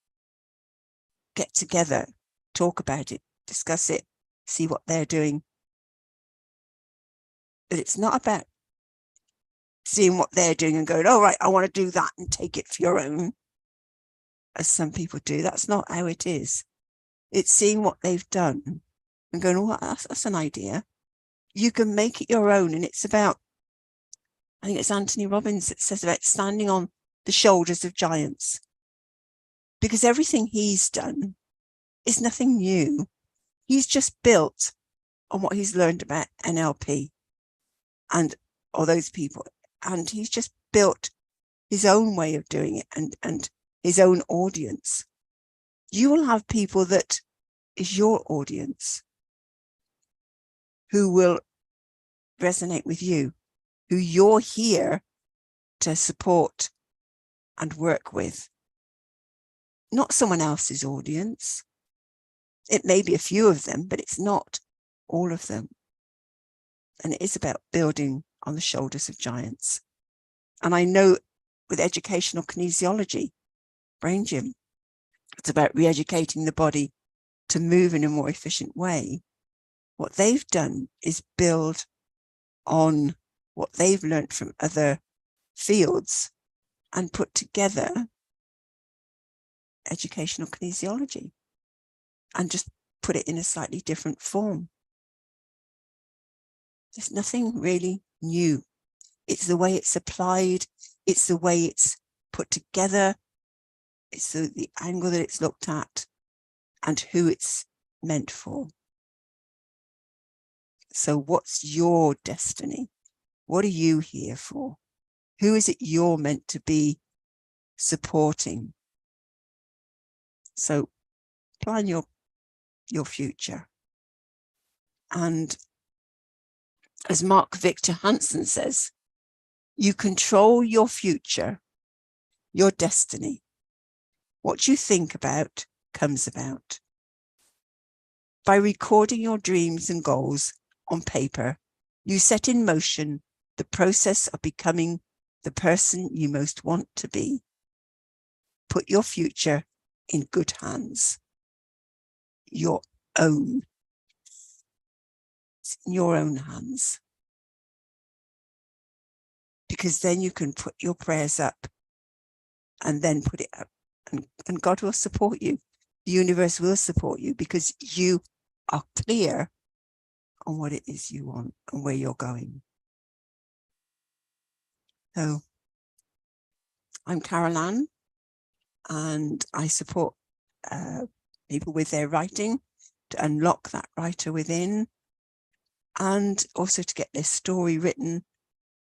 Get together, talk about it, discuss it, see what they're doing. But it's not about seeing what they're doing and going, oh, right, I want to do that and take it for your own, as some people do. That's not how it is. It's seeing what they've done and going, oh, that's an idea. You can make it your own. And it's about, I think it's Anthony Robbins that says about standing on the shoulders of giants. Because everything he's done is nothing new. He's just built on what he's learned about NLP and all those people. And he's just built his own way of doing it and his own audience. You will have people that is your audience who will resonate with you, who you're here to support and work with, not someone else's audience. It may be a few of them, but it's not all of them. And it is about building on the shoulders of giants. And I know with educational kinesiology, brain gym, it's about re-educating the body to move in a more efficient way. What they've done is build on what they've learned from other fields and put together educational kinesiology and just put it in a slightly different form. There's nothing really new. It's the way it's applied. It's the way it's put together. It's the angle that it's looked at and who it's meant for. So what's your destiny? What are you here for? Who is it you're meant to be supporting? So plan your future. And as Mark Victor Hansen says, you control your future, your destiny. What you think about comes about. By recording your dreams and goals on paper, you set in motion the process of becoming the person you most want to be. Put your future in good hands. Your own. It's in your own hands. Because then you can put your prayers up and then put it up. And God will support you. The universe will support you because you are clear on what it is you want and where you're going. So I'm Carol Ann, and I support people with their writing to unlock that writer within, and also to get their story written,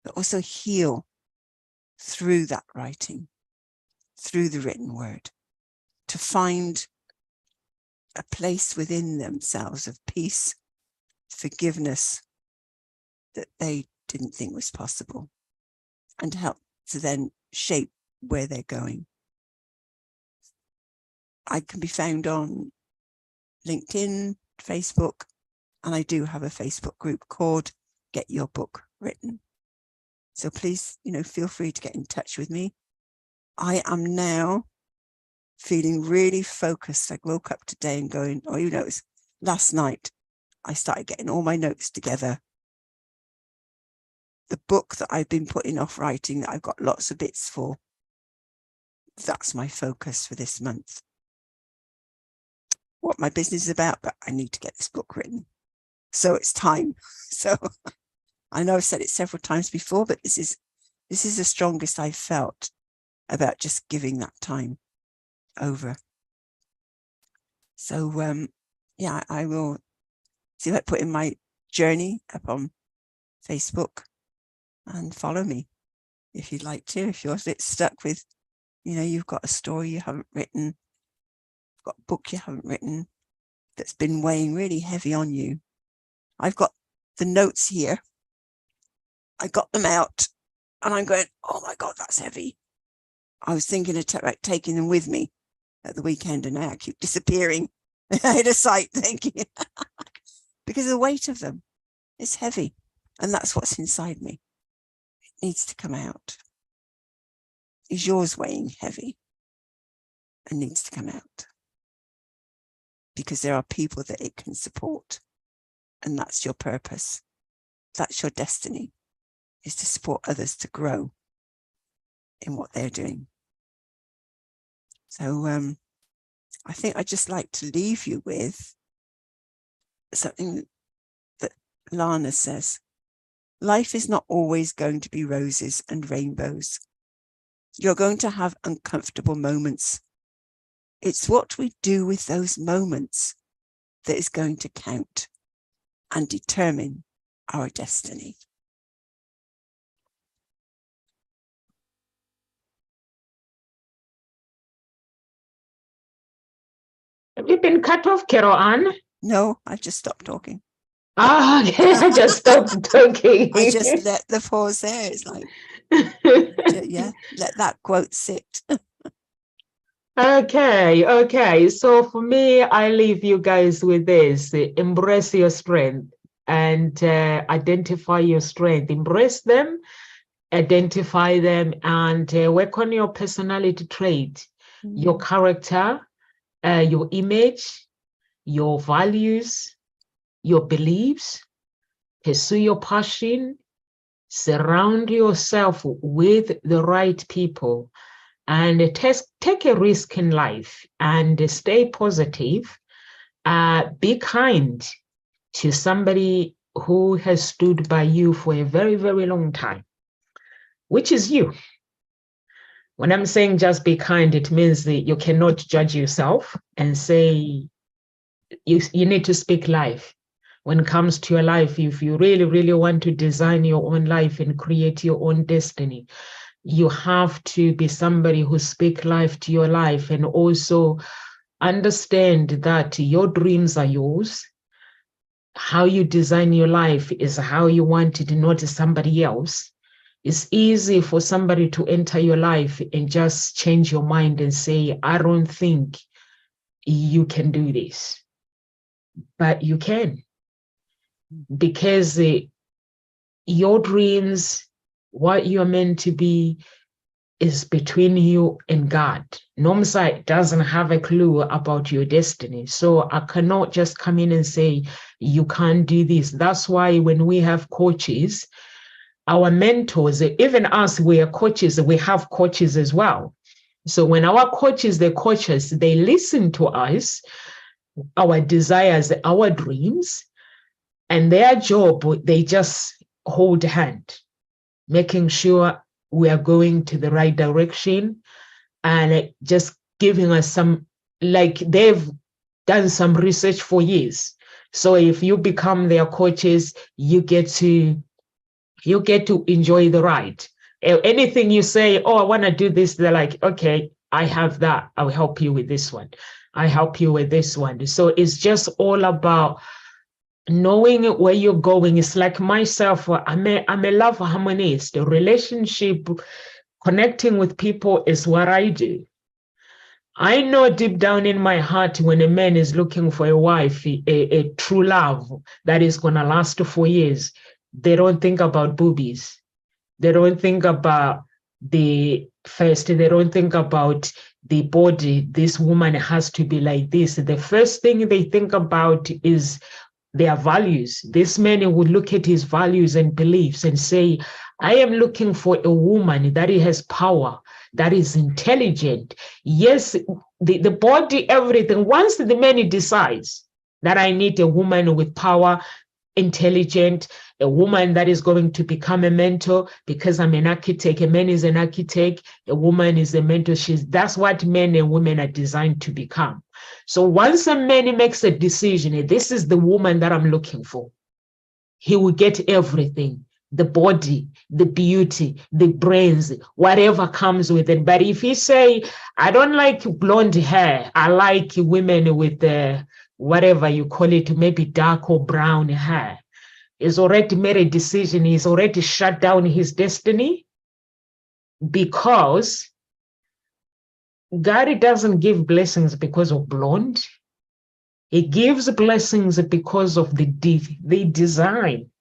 but also heal through that writing, through the written word, to find a place within themselves of peace, forgiveness that they didn't think was possible, and help to then shape where they're going. I can be found on LinkedIn, Facebook, and I do have a Facebook group called Get Your Book Written. So please, feel free to get in touch with me. I am now feeling really focused. I woke up today and going, last night I started getting all my notes together. The book that I've been putting off writing, that I've got lots of bits for, that's my focus for this month. What my business is about, but I need to get this book written. So it's time. So I know I've said it several times before, but this is the strongest I've felt about just giving that time over. So I will see if I put in my journey up on Facebook and follow me if you'd like to. If you're a bit stuck with, you've got a story you haven't written, you've got a book you haven't written that's been weighing really heavy on you. I've got the notes here. I got them out and I'm going, oh my God, that's heavy. I was thinking of taking them with me at the weekend, and now I keep disappearing out of sight, thank you. Because the weight of them is heavy, and that's what's inside me. It needs to come out. Is yours weighing heavy and needs to come out? Because there are people that it can support, and that's your purpose. That's your destiny, is to support others to grow in what they're doing. So I think I'd just like to leave you with something that Lana says. Life is not always going to be roses and rainbows. You're going to have uncomfortable moments. It's what we do with those moments that is going to count and determine our destiny. Have you been cut off, Carol Ann? No, I just stopped talking. Ah, okay. I just stopped talking. I just let the pause there. It's like, yeah, let that quote sit. Okay. So for me, I leave you guys with this: embrace your strength and identify your strength. Embrace them, identify them, and work on your personality trait, your character, your image, your values, your beliefs. Pursue your passion. Surround yourself with the right people, and take a risk in life and stay positive. Be kind to somebody who has stood by you for a very, very long time, which is you. When I'm saying just be kind, it means that you cannot judge yourself and say you need to speak life. When it comes to your life, if you really, really want to design your own life and create your own destiny, you have to be somebody who speak life to your life and also understand that your dreams are yours. How you design your life is how you want it, not somebody else. It's easy for somebody to enter your life and just change your mind and say, I don't think you can do this. But you can, because your dreams, what you're meant to be, is between you and God. Nomsai doesn't have a clue about your destiny. So I cannot just come in and say, you can't do this. That's why when we have coaches, our mentors, even us, we are coaches, we have coaches as well. So when our coaches, the coaches, they listen to us, our desires, our dreams, and their job, they just hold hand, making sure we are going to the right direction and just giving us some, like they've done some research for years. So if you become their coaches, you get to enjoy the ride. Anything you say, oh, I want to do this, they're like, okay, I have that. I'll help you with this one. I help you with this one. So it's just all about knowing where you're going. It's like myself, I'm a love harmonist. The relationship, connecting with people is what I do. I know deep down in my heart when a man is looking for a wife, a true love that is going to last for years, they don't think about boobies. They don't think about the first, they don't think about the body. This woman has to be like this. The first thing they think about is their values. This man would look at his values and beliefs and say, I am looking for a woman that has power, that is intelligent. Yes, the body, everything. Once the man decides that I need a woman with power, intelligent, a woman that is going to become a mentor, because I'm an architect, a man is an architect, a woman is a mentor. That's what men and women are designed to become. So once a man makes a decision, this is the woman that I'm looking for, he will get everything, the body, the beauty, the brains, whatever comes with it. But if he say, I don't like blonde hair, I like women with whatever you call it, maybe dark or brown hair, he's already made a decision. He's already shut down his destiny, because God doesn't give blessings because of blonde. He gives blessings because of the design,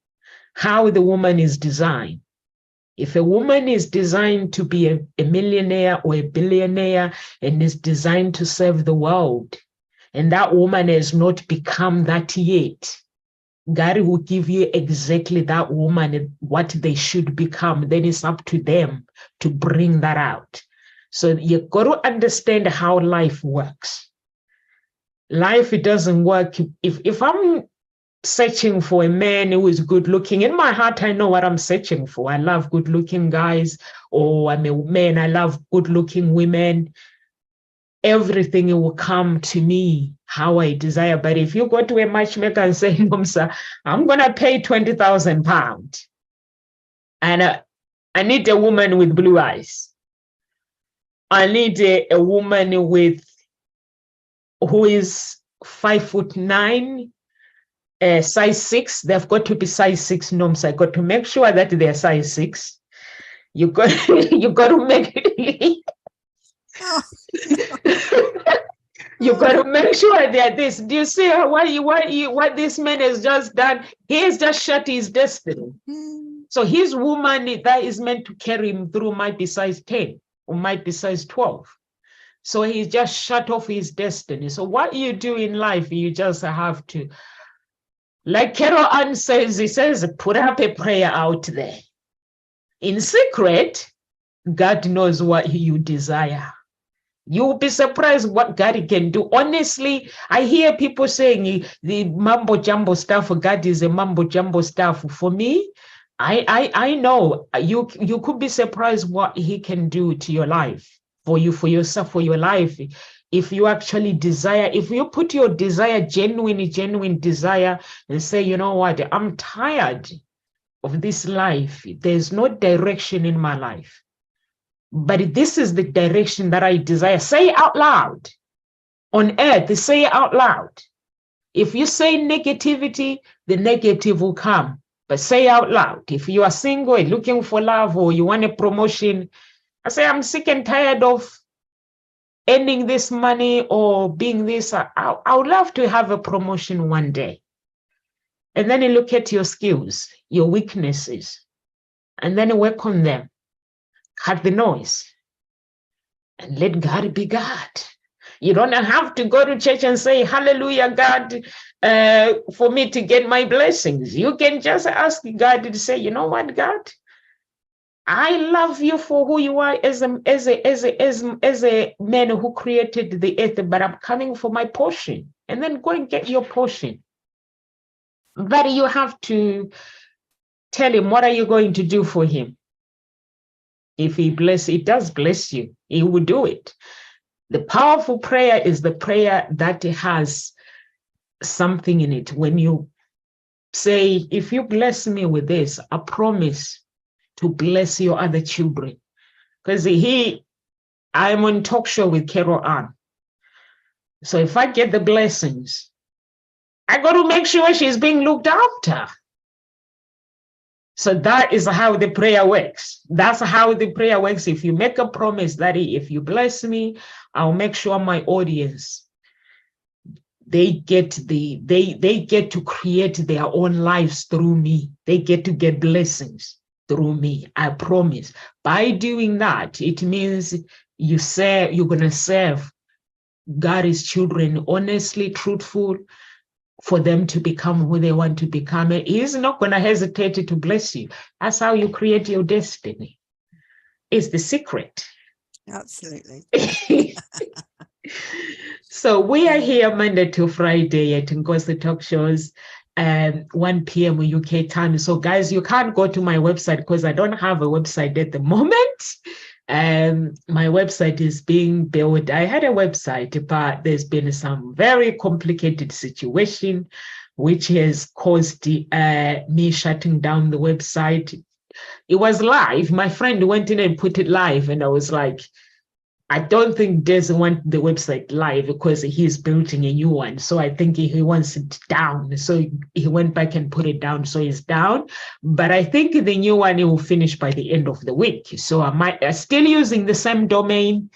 how the woman is designed. If a woman is designed to be a millionaire or a billionaire and is designed to serve the world, and that woman has not become that yet, God will give you exactly that woman, what they should become. Then it's up to them to bring that out. So you've got to understand how life works. Life, it doesn't work. If I'm searching for a man who is good looking, in my heart, I know what I'm searching for. I love good looking guys, or I'm a man, I love good looking women. Everything will come to me how I desire. But if you go to a matchmaker and say, Momsa, I'm going to pay £20,000 and I need a woman with blue eyes. I need a woman with who is 5'9" size 6, they've got to be size 6 norms. I got to make sure that they're size 6. You got to make you got to make sure they're this. Do you see what this man has just done? He has just shut his destiny. So his woman that is meant to carry him through might be size 10 or might be size 12. So he's just shut off his destiny. So what you do in life, you just have to, like Carol Ann says, he says, put up a prayer out there. In secret, God knows what you desire. You'll be surprised what God can do. Honestly, I hear people saying the mumbo jumbo stuff, God is a mumbo jumbo stuff. For me, I know you could be surprised what he can do to your life, for you, for yourself, for your life. If you actually desire, if you put your desire, genuine desire, and say, you know what, I'm tired of this life. There's no direction in my life. But this is the direction that I desire. Say it out loud. On earth, say it out loud. If you say negativity, the negative will come. But say out loud. If you are single and looking for love, or you want a promotion, I say, I'm sick and tired of earning this money or being this. I would love to have a promotion one day. And then you look at your skills, your weaknesses, and then you work on them. Cut the noise and let God be God. You don't have to go to church and say, hallelujah, God, for me to get my blessings. You can just ask God to say, you know what, God, I love you for who you are as a man who created the earth, but I'm coming for my portion. And then go and get your portion. But you have to tell him, what are you going to do for him? If he does bless you, he will do it. The powerful prayer is the prayer that has something in it. When you say, if you bless me with this, I promise to bless your other children. Because I'm on talk show with Carol Ann. So if I get the blessings, I got to make sure she's being looked after. So that is how the prayer works. That's how the prayer works. If you make a promise that if you bless me, I'll make sure my audience, they get to create their own lives through me. They get to get blessings through me. I promise. By doing that, it means you're going to serve God's children honestly, truthful, for them to become who they want to become. He's not going to hesitate to bless you. That's how you create your destiny. It's the secret. Absolutely. So we are here Monday to Friday at Ngozi Talk Shows, 1 p.m. UK time. So guys, you can't go to my website because I don't have a website at the moment. My website is being built. I had a website, but there's been some very complicated situation which has caused me shutting down the website. It was live. My friend went in and put it live, and I was like, I don't think Des wants the website live because he's building a new one. So I think he wants it down. So he went back and put it down. So it's down. But I think the new one, it will finish by the end of the week. So I'm still using the same domain,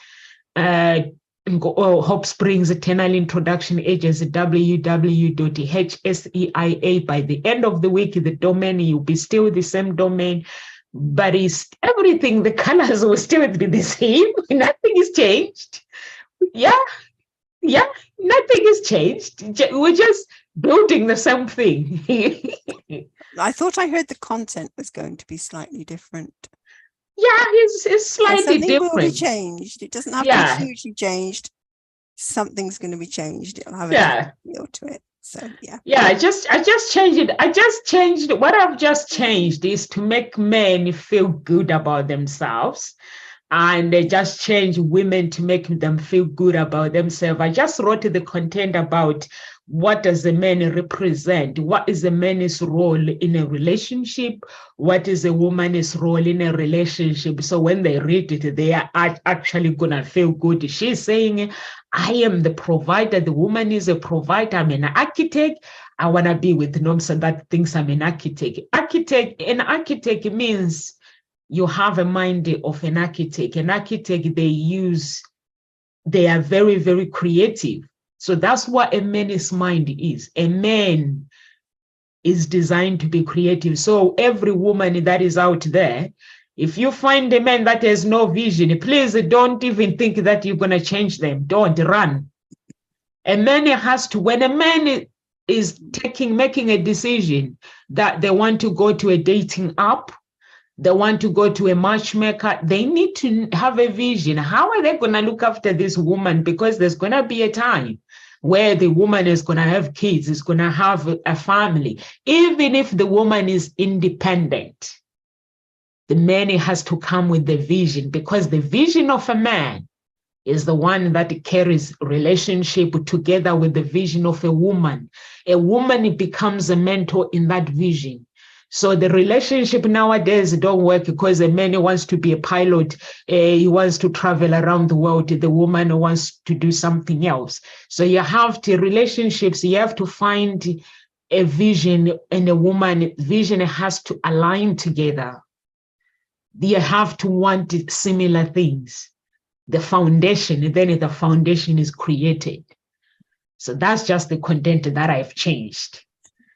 Hope Springs Eternal Introduction Agency, www.hseia. By the end of the week, the domain will be still the same domain. But it's everything, the colors will still be the same. Nothing is changed. Yeah, nothing is changed. We're just building the same thing. I thought I heard the content was going to be slightly different. Yeah, it's slightly something different. Will be changed. It doesn't have to be hugely changed. Something's going to be changed. It'll have a feel to it. So I just changed it. What I've just changed is to make men feel good about themselves, and they just change women to make them feel good about themselves. I just wrote the content about what does a man represent, what is a man's role in a relationship, what is a woman's role in a relationship. So when they read it, they are actually gonna feel good. She's saying, I am the provider, the woman is a provider, I'm an architect, I want to be with Nomsa that thinks I'm an architect. An architect means you have a mind of an architect. An architect, they are very, very creative. So that's what a man's mind is. A man is designed to be creative. So every woman that is out there, if you find a man that has no vision, please don't even think that you're going to change them. Don't run. A man has to, when a man is making a decision that they want to go to a dating app, they want to go to a matchmaker, they need to have a vision. How are they going to look after this woman? Because there's going to be a time where the woman is going to have kids, is going to have a family. Even if the woman is independent, the man has to come with the vision, because the vision of a man is the one that carries relationship together with the vision of a woman. A woman becomes a mentor in that vision. So the relationship nowadays don't work because a man wants to be a pilot, he wants to travel around the world, the woman wants to do something else. So you have to, relationships, you have to find a vision, and a woman vision has to align together. You have to want similar things. The foundation, and then the foundation is created. So that's just the content that I've changed.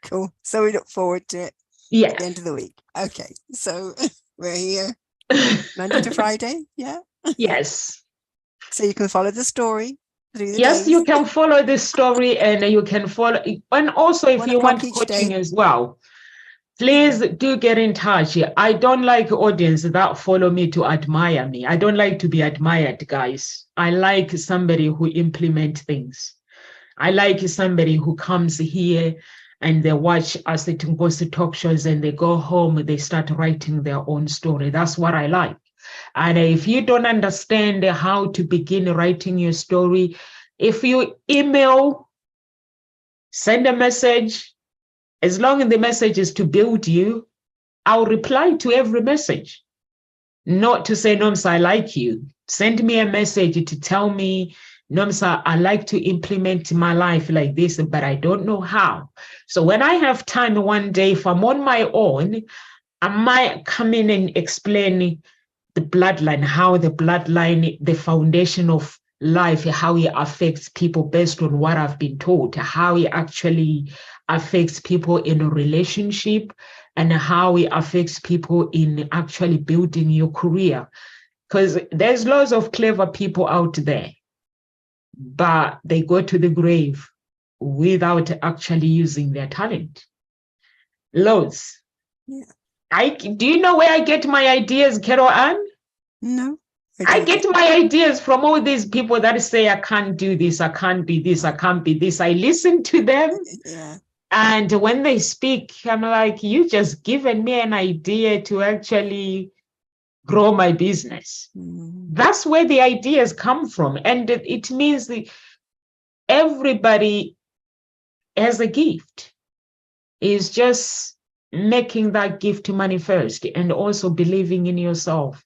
Cool. So we look forward to it. Yeah. At the end of the week. Okay. So we're here Monday to Friday. Yeah. Yes. So you can follow the story through the Yes, days. you can follow this story, and you can follow. And also, if you want coaching as well, please do get in touch. I don't like audience that follow me to admire me. I don't like to be admired, guys. I like somebody who implements things. I like somebody who comes here and they watch us at Ngosi talk shows, and they go home, they start writing their own story. That's what I like. And if you don't understand how to begin writing your story, if you email, send a message, as long as the message is to build you, I'll reply to every message. Not to say, Nomsa, I like you. Send me a message to tell me, Nomsa, I like to implement my life like this, but I don't know how. So when I have time one day, if I'm on my own, I might come in and explain the bloodline, how the bloodline, the foundation of life, how it affects people based on what I've been told, how it actually affects people in a relationship, and how it affects people in actually building your career. Because there's lots of clever people out there, but they go to the grave without actually using their talent. Loads. Yeah. Do you know where I get my ideas, Carol Ann? No. I get my ideas from all these people that say, I can't do this, I can't be this, I can't be this. I listen to them. Yeah. And when they speak, I'm like, you just given me an idea to actually grow my business. That's where the ideas come from. And it means everybody has a gift. It's just making that gift manifest, and also believing in yourself,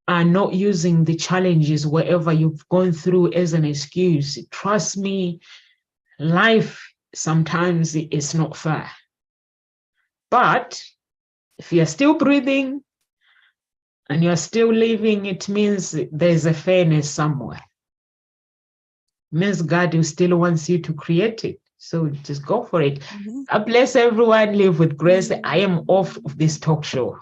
and not using the challenges wherever you've gone through as an excuse. Trust me, life sometimes is not fair. But if you're still breathing and you're still living, it means there's a fairness somewhere. It means God still wants you to create it. So just go for it. God bless everyone. Live with grace. I am off of this talk show.